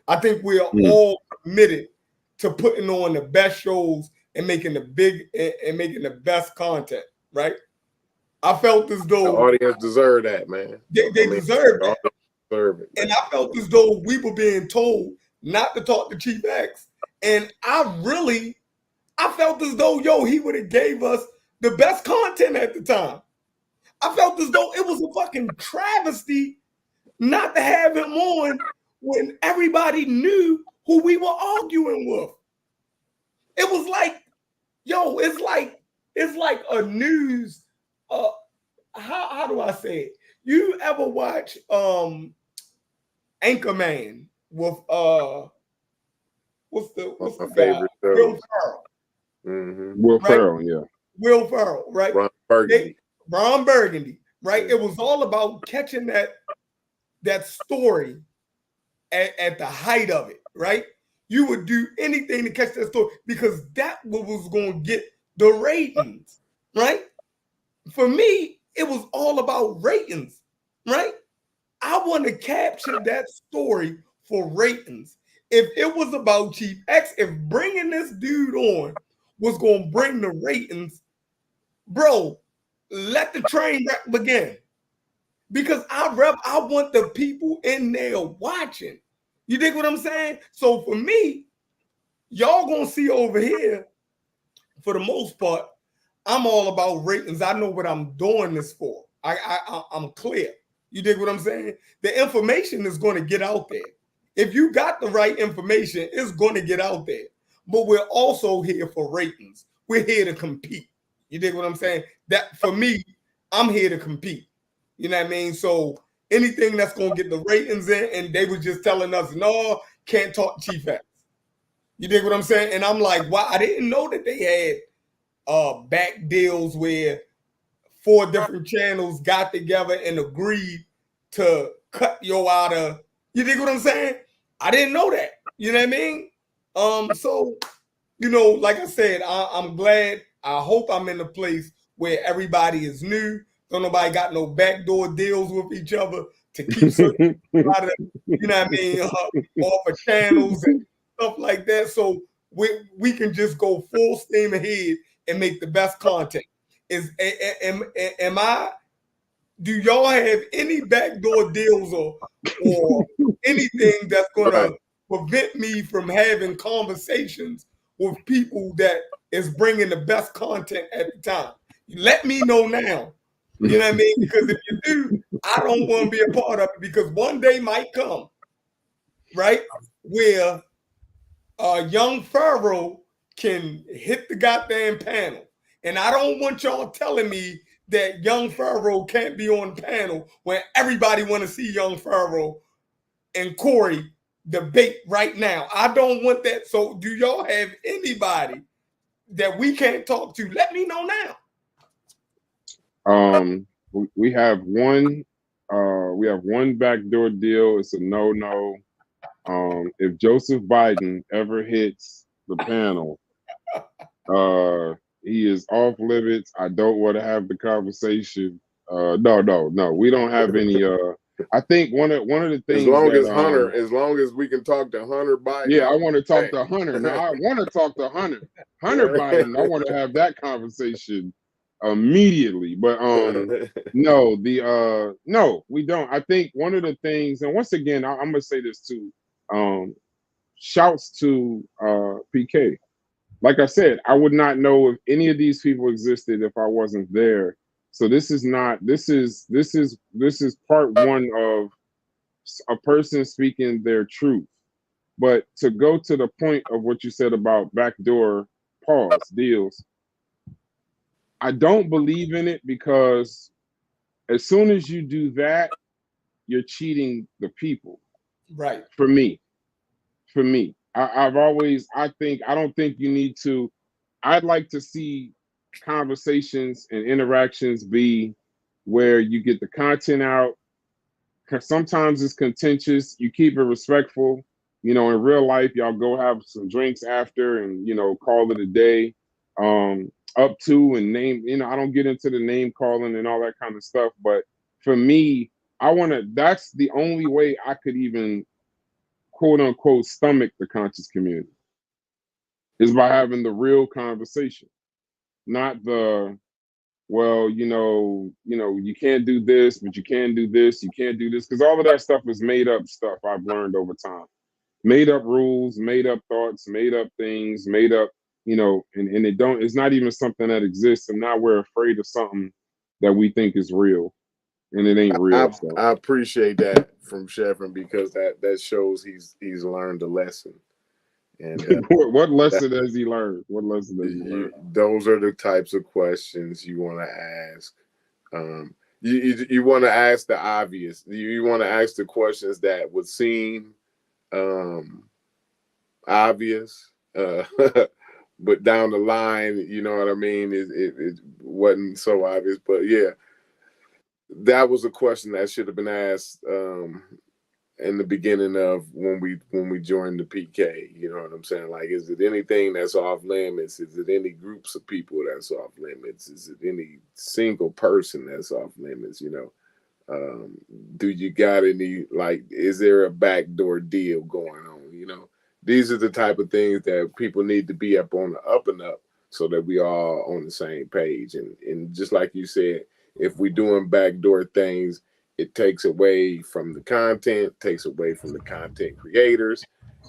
I think we are all committed to putting on the best shows and making the best content, right? I felt as the though audience deserve that, man. they deserve The that. audience deserve it, man. And I felt as though we were being told not to talk to Chief X. And I felt as though, he would have gave us the best content at the time. I felt as though it was a fucking travesty not to have him on when everybody knew who we were arguing with. It was like, it's like a news. How do I say it? You ever watch Anchorman with what's My the guy? favorite Will shows. Ferrell. Will Right? Ferrell, yeah. Will Ferrell, right? Ron Burgundy. Ron Burgundy, right? Yeah. It was all about catching that story at the height of it, right? You would do anything to catch that story because that was going to get the ratings, right? For me, it was all about ratings, right? I want to capture that story for ratings. If it was about Chief X, if bringing this dude on was going to bring the ratings, bro, let the train wreck begin. Because I want the people in there watching. You dig what I'm saying? So for me, y'all gonna see over here, for the most part, I'm all about ratings. I know what I'm doing this for. I'm clear. You dig what I'm saying? The information is going to get out there. If you got the right information, it's going to get out there. But we're also here for ratings. We're here to compete. You dig what I'm saying? That for me, I'm here to compete. You know what I mean? So anything that's going to get the ratings in, and they were just telling us, no, can't talk Chief X. You dig what I'm saying? And I'm like, wow, I didn't know that they had back deals where 4 different channels got together and agreed to cut yo out of. You dig what I'm saying? I didn't know that. You know what I mean? So like I said, I'm glad. I hope I'm in a place where everybody is new. Don't nobody got no backdoor deals with each other to keep certain people out of, off of channels and stuff like that. So we can just go full steam ahead and make the best content. Am I? Do y'all have any backdoor deals or anything that's gonna prevent me from having conversations with people that is bringing the best content at the time? Let me know now. You know what I mean? Because if you do, I don't want to be a part of it because one day might come, right, where young Pharaoh can hit the goddamn panel. And I don't want y'all telling me that young Pharaoh can't be on the panel when everybody want to see young Pharaoh and Corey debate right now. I don't want that. So do y'all have anybody that we can't talk to? Let me know now. We have one backdoor deal. It's a no. If Joseph Biden ever hits the panel, he is off limits. I don't want to have the conversation. No. We don't have any I think one of the As things long that as Hunter, as long as we can talk to Hunter Biden. yeah, I want to talk to Hunter. Now I want to talk to Hunter. Hunter Biden. I want to have that conversation immediately. But no, no, we don't. I think one of the things, and once again, I'm gonna say this too. Shouts to PK. Like I said, I would not know if any of these people existed if I wasn't there. So this is not. This is part one of a person speaking their truth. But to go to the point of what you said about backdoor deals, I don't believe in it because as soon as you do that, you're cheating the people. Right. For me, I've always, I don't think you need to. I'd like to see conversations and interactions be where you get the content out. Sometimes it's contentious. You keep it respectful. You know, in real life, y'all go have some drinks after and, you know, call it a day. Up to and name, you know, I don't get into the name calling and all that kind of stuff. But for me, that's the only way I could even quote unquote stomach the conscious community is by having the real conversation, not the, well, you can't do this, but you can do this, you can't do this, because all of that stuff is made up stuff I've learned over time. Made up rules, made up thoughts, made up things, made up, and it's not even something that exists, and now we're afraid of something that we think is real, and it ain't real. I appreciate that from Sheffrin because that shows he's learned a lesson. And what lesson has he learned? What lesson has he learned? Those are the types of questions you want to ask. You want to ask the obvious. You want to ask the questions that would seem obvious, but down the line, you know what I mean? It wasn't so obvious. But yeah, that was a question that should have been asked in the beginning of when we joined the PK. You know what I'm saying? Like, is it anything that's off limits? Is it any groups of people that's off limits? Is it any single person that's off limits? Do you got any, like, is there a backdoor deal going on? These are the type of things that people need to be up on the up and up so that we all on the same page. And just like you said, if we're doing backdoor things, it takes away from the content, takes away from the content creators,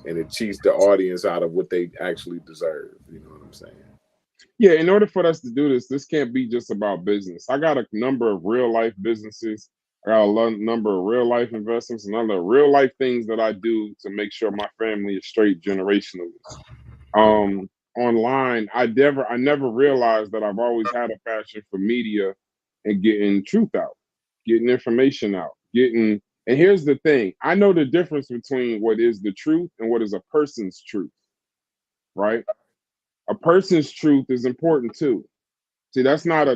and it cheats the audience out of what they actually deserve. You know what I'm saying? Yeah, in order for us to do this can't be just about business. I got a number of real life businesses. I got a number of real life investments and other real life things that I do to make sure my family is straight generationally. Online, I never realized that I've always had a passion for media and getting truth out, getting information out, and here's the thing. I know the difference between what is the truth and what is a person's truth, right? A person's truth is important too. See, that's not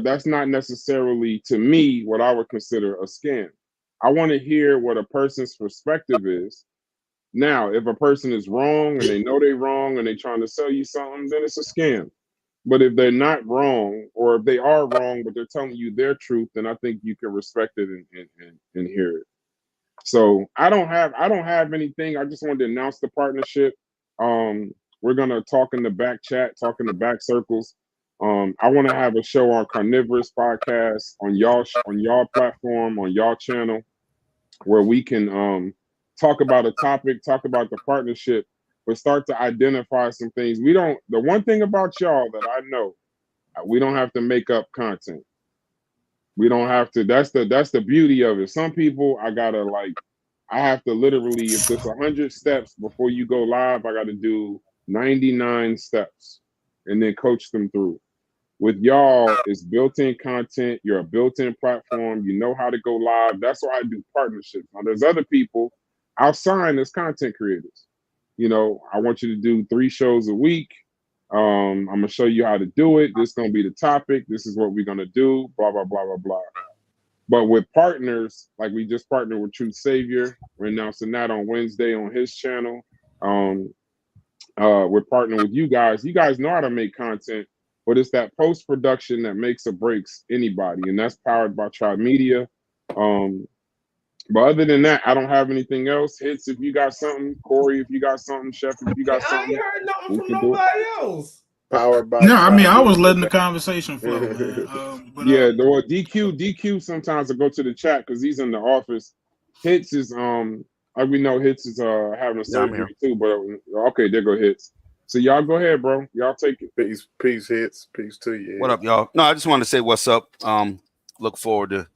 necessarily, to me, what I would consider a scam. I want to hear what a person's perspective is. Now, if a person is wrong and they know they're wrong and they're trying to sell you something, then it's a scam. But if they're not wrong, or if they are wrong, but they're telling you their truth, then I think you can respect it and hear it. So I don't have anything. I just wanted to announce the partnership. We're gonna talk in the back chat, talk in the back circles. I want to have a show on Carnivorous podcast on y'all platform, on y'all channel, where we can talk about a topic, talk about the partnership, but start to identify some things. The one thing about y'all that I know, we don't have to make up content. We don't have to. That's the beauty of it. Some people I have to literally, if there's 100 steps before you go live, I got to do 99 steps and then coach them through. With y'all, it's built-in content. You're a built-in platform. You know how to go live. That's why I do partnerships. Now, there's other people I'll sign as content creators. I want you to do 3 shows a week. I'm gonna show you how to do it. This is gonna be the topic. This is what we're gonna do. Blah blah blah blah blah. But with partners, like we just partnered with Truth Savior. We're announcing that on Wednesday on his channel. We're partnering with you guys. You guys know how to make content, but it's that post-production that makes or breaks anybody, and that's powered by Trimedia. But other than that, I don't have anything else. Hits if you got something, Corey if you got something, Chef if you got I ain't something, heard nothing we from can do it. nobody else. Powered by No, I mean I was letting the Trimedia. conversation flow, man. Yeah, the well, DQ sometimes I go to the chat because he's in the office. Hits is like we know Hits is having a Yeah, I'm here. surgery too, but okay, there go Hits. So y'all go ahead, bro. Y'all take it. Peace hits. Peace to you. What up, y'all? No, I just wanted to say what's up. Look forward to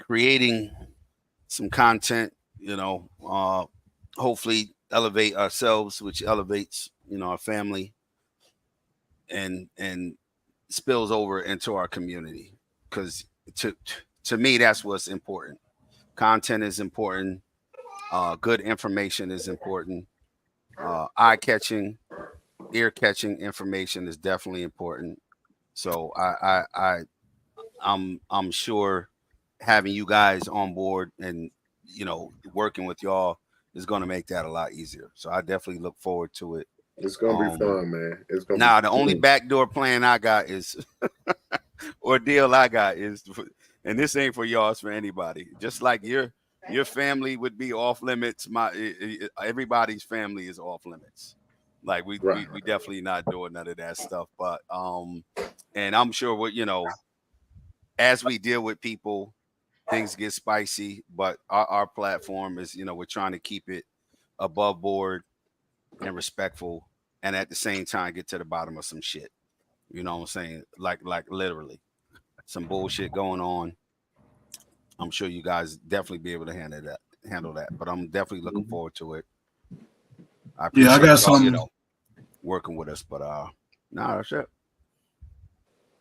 creating some content, hopefully elevate ourselves, which elevates, our family and spills over into our community. Because to me, that's what's important. Content is important. Good information is important. Eye-catching, ear-catching information is definitely important. So I'm sure having you guys on board and working with y'all is going to make that a lot easier. So I definitely look forward to it. It's gonna be fun, man. It's gonna Now be the only backdoor plan I got is or deal I got is, and this ain't for y'all, it's for anybody. Just like your family would be off limits, everybody's family is off limits. Like we definitely not doing none of that stuff. But and I'm sure as we deal with people, things get spicy. But our platform is, we're trying to keep it above board and respectful, and at the same time get to the bottom of some shit. You know what I'm saying? Like literally some bullshit going on. I'm sure you guys definitely be able to handle that. But I'm definitely looking forward to it. I appreciate I got y'all, some. working with us. But that's it.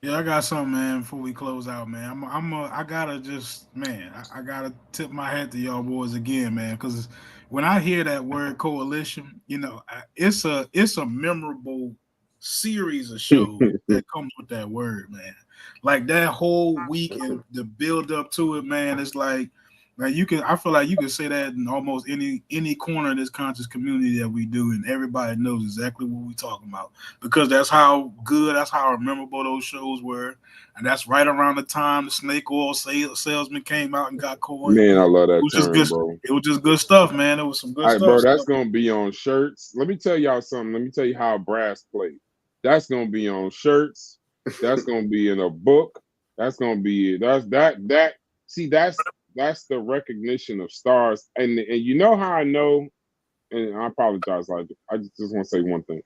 Yeah, I got something, man. Before we close out, man, I gotta just, man, I gotta tip my hat to y'all boys again, man, because when I hear that word coalition, it's a memorable series of shows that comes with that word, man. Like that whole week and the build up to it, man. It's like I feel like you can say that in almost any corner of this conscious community that we do, and everybody knows exactly what we're talking about because that's how memorable those shows were, and that's right around the time the snake oil salesman came out and got Cohen. Man, I love that It was just term, good. bro. It was just good stuff, man. It was some good All right, stuff. bro, that's gonna be on shirts. Let me tell y'all something. Let me tell you how brass played. That's gonna be on shirts. That's gonna be in a book. That's gonna be that. See, that's the recognition of stars. And you know how I know. And I apologize. I just want to say one thing.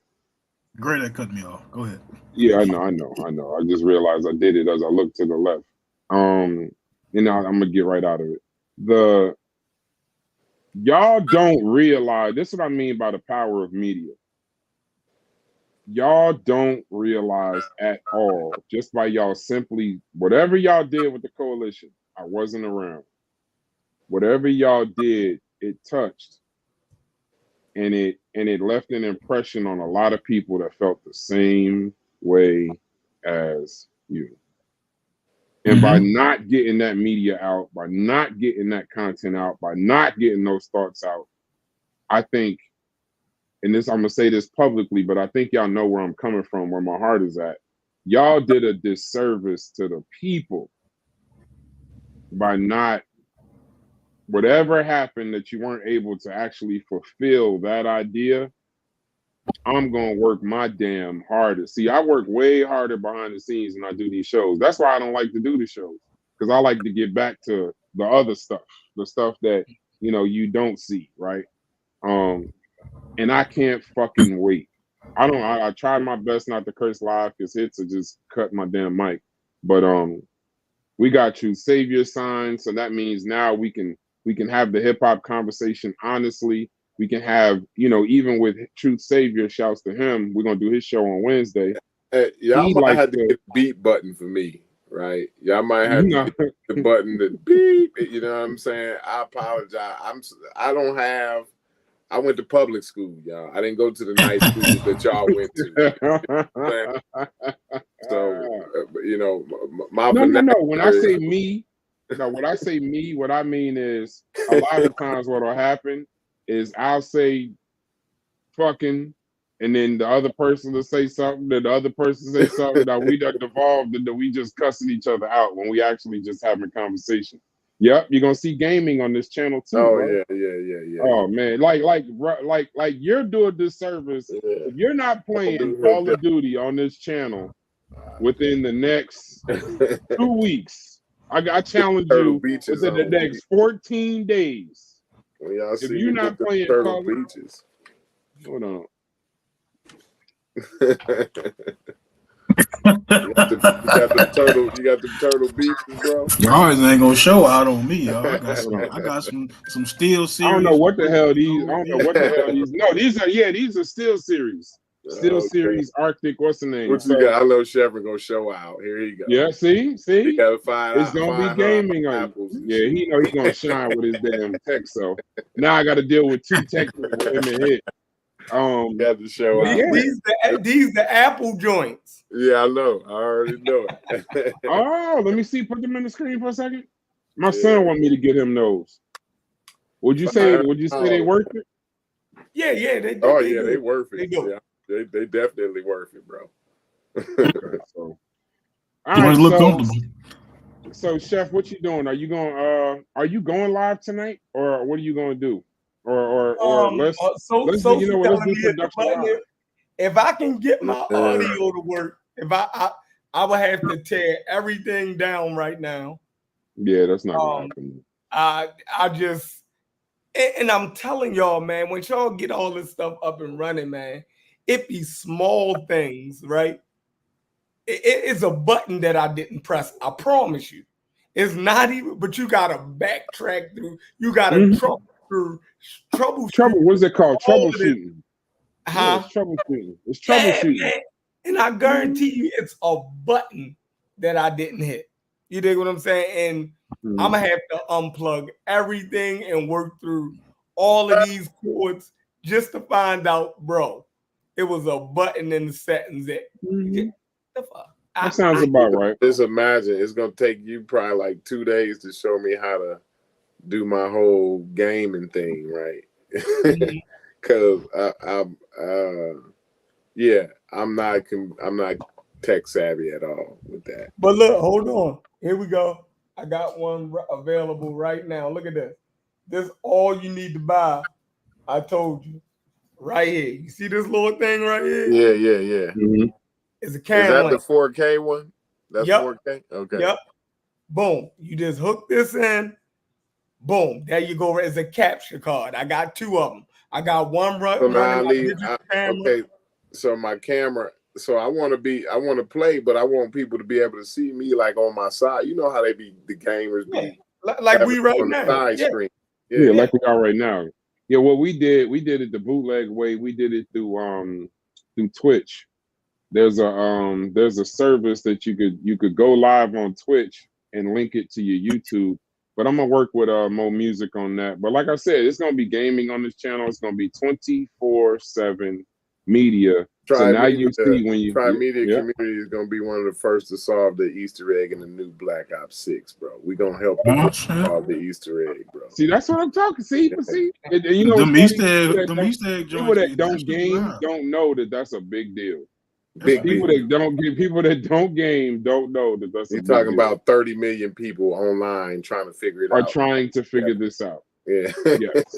Great at cutting me off. Go ahead. Yeah, I know. I just realized I did it as I looked to the left. I'm gonna get right out of it. Y'all don't realize this is what I mean by the power of media. Y'all don't realize at all, just by y'all simply whatever y'all did with the coalition. I wasn't around. Whatever y'all did, it touched. And it left an impression on a lot of people that felt the same way as you. And by not getting that media out, by not getting that content out, by not getting those thoughts out, I think, and this I'm gonna say this publicly, but I think y'all know where I'm coming from, where my heart is at. Y'all did a disservice to the people by not, whatever happened that you weren't able to actually fulfill that idea. I'm gonna work my damn hardest. See, I work way harder behind the scenes when I do these shows. That's why I don't like to do the shows, because I like to get back to the other stuff, the stuff that you don't see, right? And I can't fucking wait. I try my best not to curse live because Hits will just cut my damn mic. But we got you savior sign, so that means now we can have the hip hop conversation honestly. We can have, even with Truth Savior, shouts to him. We're gonna do his show on Wednesday. Y'all might have to get a beat button for me, right? Y'all might have to get the button that beep. You know what I'm saying? I apologize. I went to public school, y'all. I didn't go to the nice schools that y'all went to. So, my no. When I say me, what I mean is a lot of times what'll happen is I'll say fucking, and then the other person will say something, then the other person say something. Now we done devolved into we just cussing each other out when we actually just having a conversation. Yep, you're gonna see gaming on this channel too, Oh bro. yeah. Oh man, like you're doing this service. Yeah. If you're not playing do Call her of Duty on this channel within the next 2 weeks, I challenge Turtle you Beaches within the on. next 14 days. When y'all If see you're me not with the playing Turtle Call of Beaches. hold on. You got the turtle beaches, bro. Y'all ain't gonna show out on me, y'all. I got Hold on. some steel series. I don't know what the hell these. I over don't know here. what the hell these. No, these are Steel Series. Steel Okay. Series Arctic. What's the name? What you got? I know Shepard gonna show out. Here he go. Yeah, see, He gotta it's gonna be find her gaming on. apples. And Yeah, shit. he know he gonna shine with his damn tech. So now I got to deal with 2 tech people. Him and Hit. He got to show But out. yeah. These the Apple joints. Yeah, I know. I already know it. Oh, let me see. Put them in the screen for a second. My Yeah. son want me to get him those. Would you say they worth it? Yeah. They worth it. They do. Yeah, they definitely worth it, bro. So, Joints look comfortable. So, Chef, what you doing? Are you going live tonight, or what are you going to do? Or let's do, let's do production live. If I can get my audio to work, I would have to tear everything down right now. Yeah, that's not gonna happen. I just, and I'm telling y'all, man, when y'all get all this stuff up and running, man, it be small things, right? It's a button that I didn't press. I promise you. It's not even, but you gotta backtrack through. You gotta troubleshoot. What is it called? Troubleshooting. Huh? Yeah, it's troubleshooting. It's troubleshooting. Yeah, and I guarantee you, it's a button that I didn't hit. You dig what I'm saying? And I'm gonna have to unplug everything and work through all of these cords just to find out, bro. It was a button in the settings that. The fuck? That sounds about right. Just imagine it's gonna take you probably like 2 days to show me how to do my whole gaming thing, right? Because I'm not tech savvy at all with that. But look, hold on. Here we go. I got one available right now. Look at this. This is all you need to buy. I told you. Right here. You see this little thing right here? Yeah. Mm-hmm. It's a camera. Is that the 4K one? That's Yep. 4K? Okay. Yep. Boom. You just hook this in. Boom. There you go. It's a capture card. I got 2 of them. I got one running okay. So my camera. So I want to play, but I want people to be able to see me like on my side. You know how they be, the gamers be like we right on the now. side screen. Yeah, like we are right now. Yeah, what we did it the bootleg way. We did it through Twitch. There's a service that you could go live on Twitch and link it to your YouTube. But I'm gonna work with more music on that. But like I said, it's gonna be gaming on this channel. It's gonna be 24/7 media. So now you see when you Trimedia community is gonna be one of the first to solve the Easter egg in the new Black Ops 6, bro. We're gonna help people solve the Easter egg, bro. See, that's what I'm talking. See, and you know, them Easter egg people that don't game don't know that that's a big deal. People that don't game don't know that that's. You're talking about 30 million people online trying to figure it out. Are trying to figure this out. Yeah. Yes.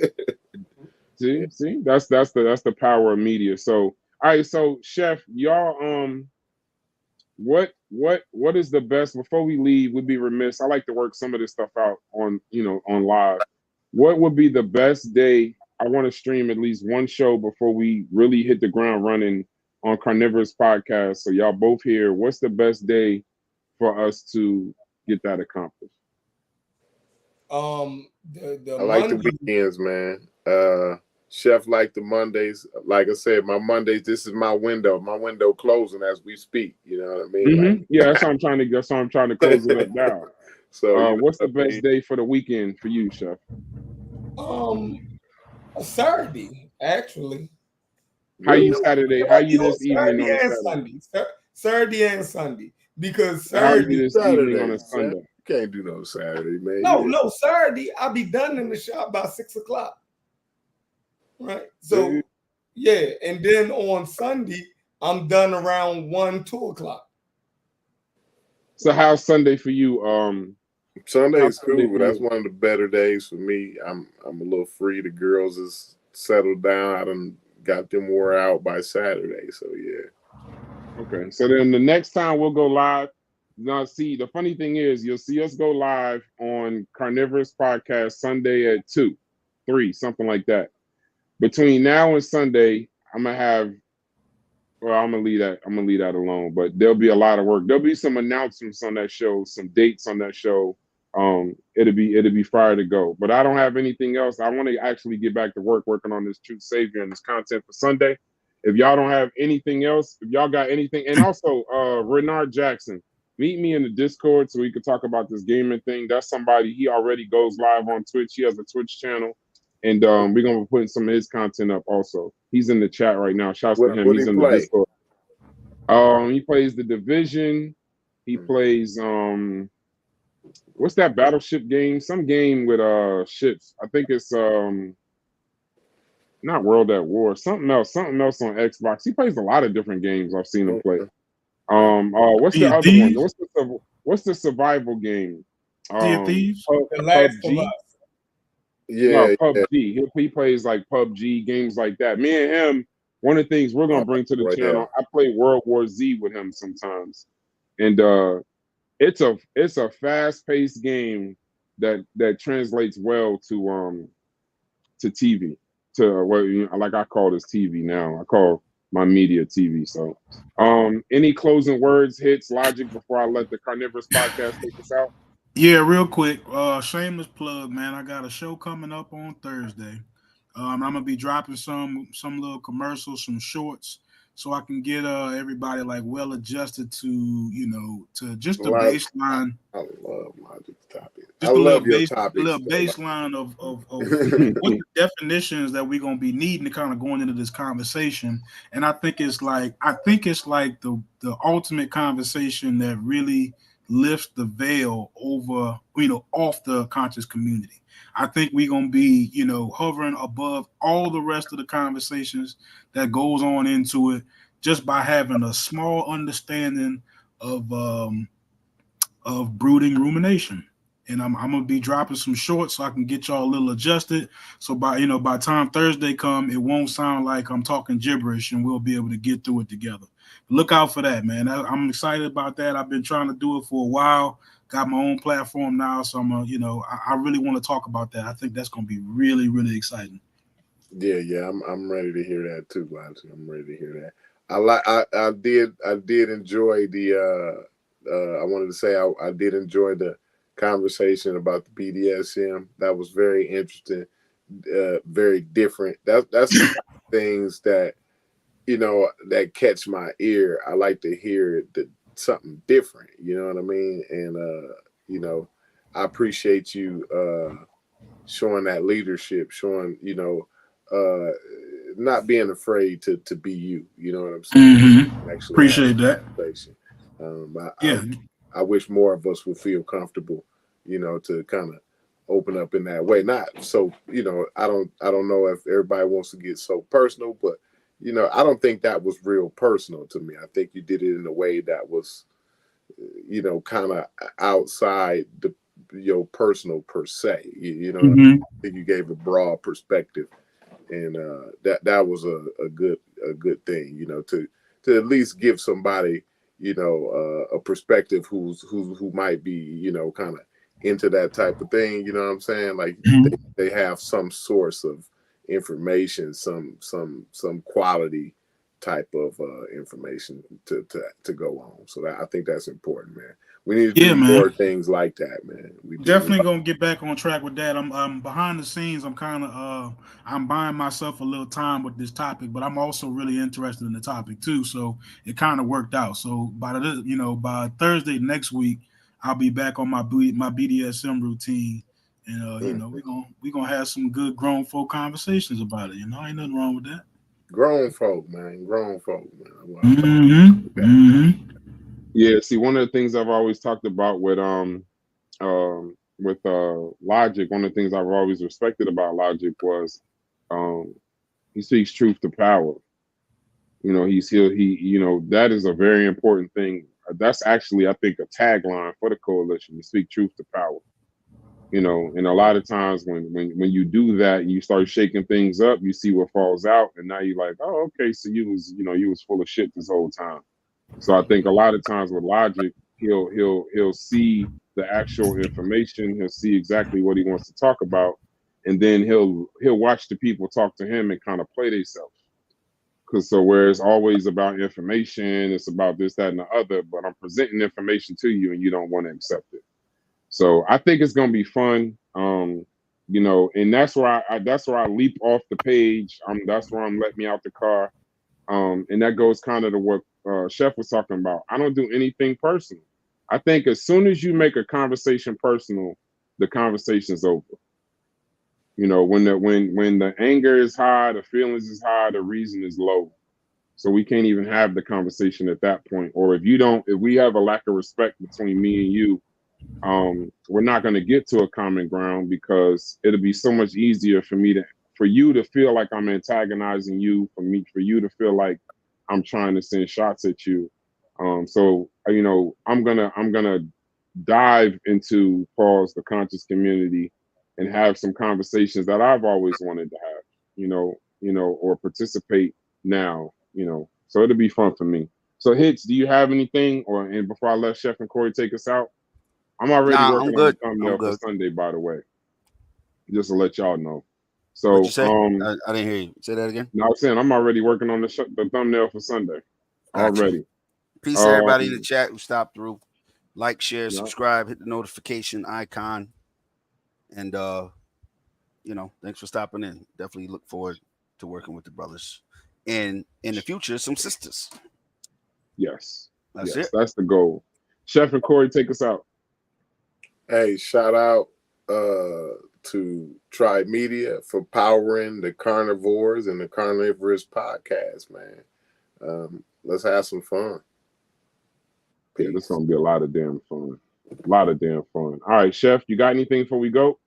See, that's the power of media. So, all right, so Chef, y'all, what is the best? Before we leave, we'd be remiss. I like to work some of this stuff out on live. What would be the best day? I want to stream at least one show before we really hit the ground running on Carnivorous Podcast. So y'all both here. What's the best day for us to get that accomplished? I like the weekends, man. Chef like the Mondays. Like I said, my Mondays, this is my window. My window closing as we speak. You know what I mean? Mm-hmm. Like, yeah, that's how I'm trying to close it up now. So what's the best day for the weekend for you, Chef? A Saturday, actually. How you Saturday? How you this evening on a Saturday? Saturday and Sunday. Because Saturday this evening on a Sunday. You can't do no Saturday, man. No, Saturday I'll be done in the shop by 6 o'clock. Right. So yeah, and then on Sunday I'm done around 1, 2 o'clock. So how's Sunday for you, Sunday's Sunday cool, but that's cool. one of the better days for me. I'm a little free. The girls is settled down. I done got them wore out by Saturday. So yeah. Okay, so then the next time we'll go live. Now, see, the funny thing is, you'll see us go live on Carnivorous Podcast Sunday at 2, 3, something like that. Between now and Sunday, I'm gonna have. Well, I'm gonna leave that. I'm gonna leave that alone. But there'll be a lot of work. There'll be some announcements on that show, some dates on that show. It'll be fire to go. But I don't have anything else. I want to actually get back to work working on this Truth Savior and this content for Sunday. If y'all don't have anything else, if y'all got anything, and also Renard Jackson, meet me in the Discord so we can talk about this gaming thing. That's somebody, he already goes live on Twitch. He has a Twitch channel. And we're gonna be putting some of his content up also. He's in the chat right now. Shouts to him. What he He's in the play? Discord. He plays the Division. He plays what's that battleship game? Some game with ships. I think it's not World at War. Something else on Xbox. He plays a lot of different games. I've seen him play. What's the other one? What's the survival game? Sea of Thieves? The Last of PUBG. Us. No, Yeah, PUBG. He plays like PUBG games like that. Me and him, one of the things we're gonna bring to the channel. I play World War Z with him sometimes, and it's a fast-paced game that translates well to TV, to what like I call this TV now. I call my media TV. So, any closing words, hits, logic before I let the Carnivorous Podcast take us out? Yeah, real quick. Shameless plug, man. I got a show coming up on Thursday. I'm gonna be dropping some little commercials, some shorts, so I can get everybody like well adjusted to to just the baseline. I love logic topics. I Just love your a topics. little baseline of what the definitions that we're gonna be needing to kind of going into this conversation. And I think it's like the ultimate conversation that really lifts the veil over off the conscious community. I think we're gonna be hovering above all the rest of the conversations that goes on into it just by having a small understanding of brooding rumination. And I'm gonna be dropping some shorts so I can get y'all a little adjusted. So by by time Thursday come, it won't sound like I'm talking gibberish, and we'll be able to get through it together. Look out for that, man. I'm excited about that. I've been trying to do it for a while. Got my own platform now, so I really want to talk about that. I think that's gonna be really, really exciting. Yeah, I'm ready to hear that too, Logic. I'm ready to hear that. I did enjoy the I wanted to say I did enjoy the conversation about the BDSM. That was very interesting, very different. That's the things that that catch my ear. I like to hear something different. You know what I mean? And I appreciate you showing that leadership, showing not being afraid to be you. You know what I'm saying? Mm-hmm. Actually, Appreciate that. I wish more of us would feel comfortable, to kind of open up in that way. Not so, I don't know if everybody wants to get so personal, but I don't think that was real personal to me. I think you did it in a way that was, kind of outside your personal per se. Mm-hmm. I think you gave a broad perspective, and that was a good thing, to at least give somebody a perspective who might be kind of into that type of thing. You know what I'm saying? Like they have some source of information, some quality type of information to go on. So I think that's important, man. We need to do more things like that, man. We definitely gonna get back on track with that. I'm behind the scenes. I'm kind of I'm buying myself a little time with this topic, but I'm also really interested in the topic too. So it kind of worked out. So by Thursday next week, I'll be back on my BDSM routine, and we're gonna have some good grown folk conversations about it. Ain't nothing wrong with that. Grown folk, man. Yeah, see, one of the things I've always talked about with Logic, one of the things I've always respected about Logic was he speaks truth to power. That is a very important thing that's actually, I think, a tagline for the coalition: to speak truth to power. You know, and a lot of times when you do that and you start shaking things up, you see what falls out, and now you're like, oh, okay, so you was full of shit this whole time. So I think a lot of times with Logic, he'll see the actual information, he'll see exactly what he wants to talk about, and then he'll watch the people talk to him and kind of play themselves. Because so where it's always about information, it's about this, that, and the other, but I'm presenting information to you and you don't want to accept it. So I think it's gonna be fun. You know, and that's where I leap off the page. That's where I'm letting me out the car. And that goes kind of to what Chef was talking about. I don't do anything personal. I think as soon as you make a conversation personal, the conversation's over. You know, when the anger is high, the feelings is high, the reason is low. So we can't even have the conversation at that point. Or if we have a lack of respect between me and you, we're not going to get to a common ground, because it'll be so much easier for you to feel like I'm antagonizing you, for you to feel like I'm trying to send shots at you. So you know, I'm gonna dive into the conscious community and have some conversations that I've always wanted to have, or participate now, so it'll be fun for me. So Hits, do you have anything, and before I let Chef and Corey take us out? I'm already Nah, I'm working on the good. thumbnail I'm for good. Sunday, by the way, just to let y'all know. So What'd you say? I didn't hear you. Say that again. no, I was saying I'm already working on the thumbnail for Sunday. Gotcha. Already. Peace to everybody in the chat who stopped through. Like, share, Yeah. subscribe, hit the notification icon. And thanks for stopping in. Definitely look forward to working with the brothers. And in the future, some sisters. Yes. That's it. That's the goal. Chef and Corey, take us out. Hey, shout out to Trimedia for powering the Carnivores and the Carnivorous podcast, man. Let's have some fun. Peace. Yeah, this is gonna be a lot of damn fun. All right, Chef, you got anything before we go?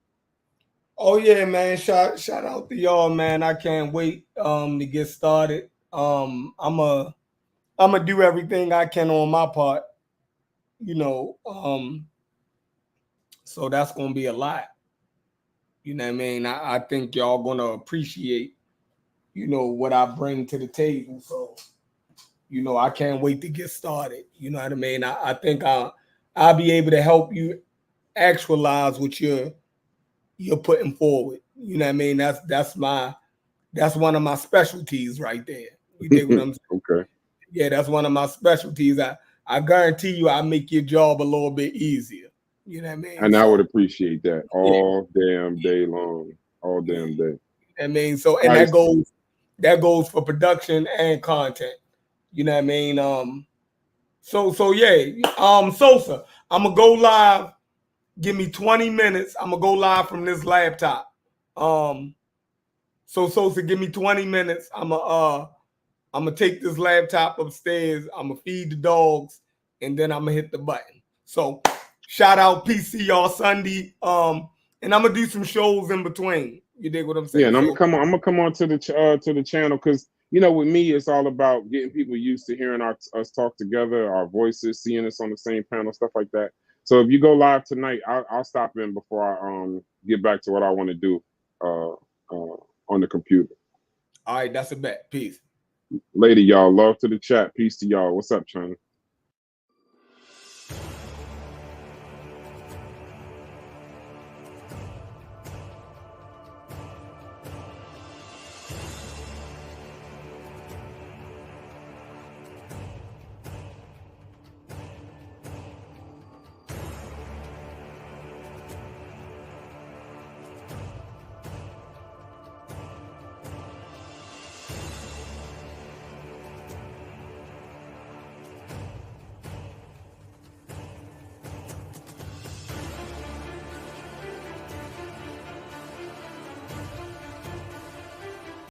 Oh yeah, man. Shout out to y'all, man. I can't wait to get started. I'm gonna do everything I can on my part, so that's gonna be a lot. You know what I mean? I think y'all gonna appreciate, what I bring to the table. So, I can't wait to get started. You know what I mean? I think I'll be able to help you actualize what you're putting forward. You know what I mean? That's one of my specialties right there. You dig what I'm saying? Okay. Yeah, that's one of my specialties. I guarantee you I make your job a little bit easier. You know what I mean? And I would appreciate that all damn day long. All damn day. I mean, so and that goes for production and content. You know what I mean? So yeah. Sosa, I'm gonna go live. Give me 20 minutes. I'm gonna go live from this laptop. So Sosa, give me 20 minutes. I'm gonna take this laptop upstairs. I'm gonna feed the dogs, and then I'm gonna hit the button. So shout out PC y'all Sunday. And I'm gonna do some shows in between. You dig what I'm saying? Yeah, and I'm gonna come on to the channel, because with me it's all about getting people used to hearing us talk together, our voices, seeing us on the same panel, stuff like that. So if you go live tonight, I'll stop in before I get back to what I want to do on the computer. All right, that's a bet. Peace. Later, y'all. Love to the chat. Peace to y'all. What's up, China?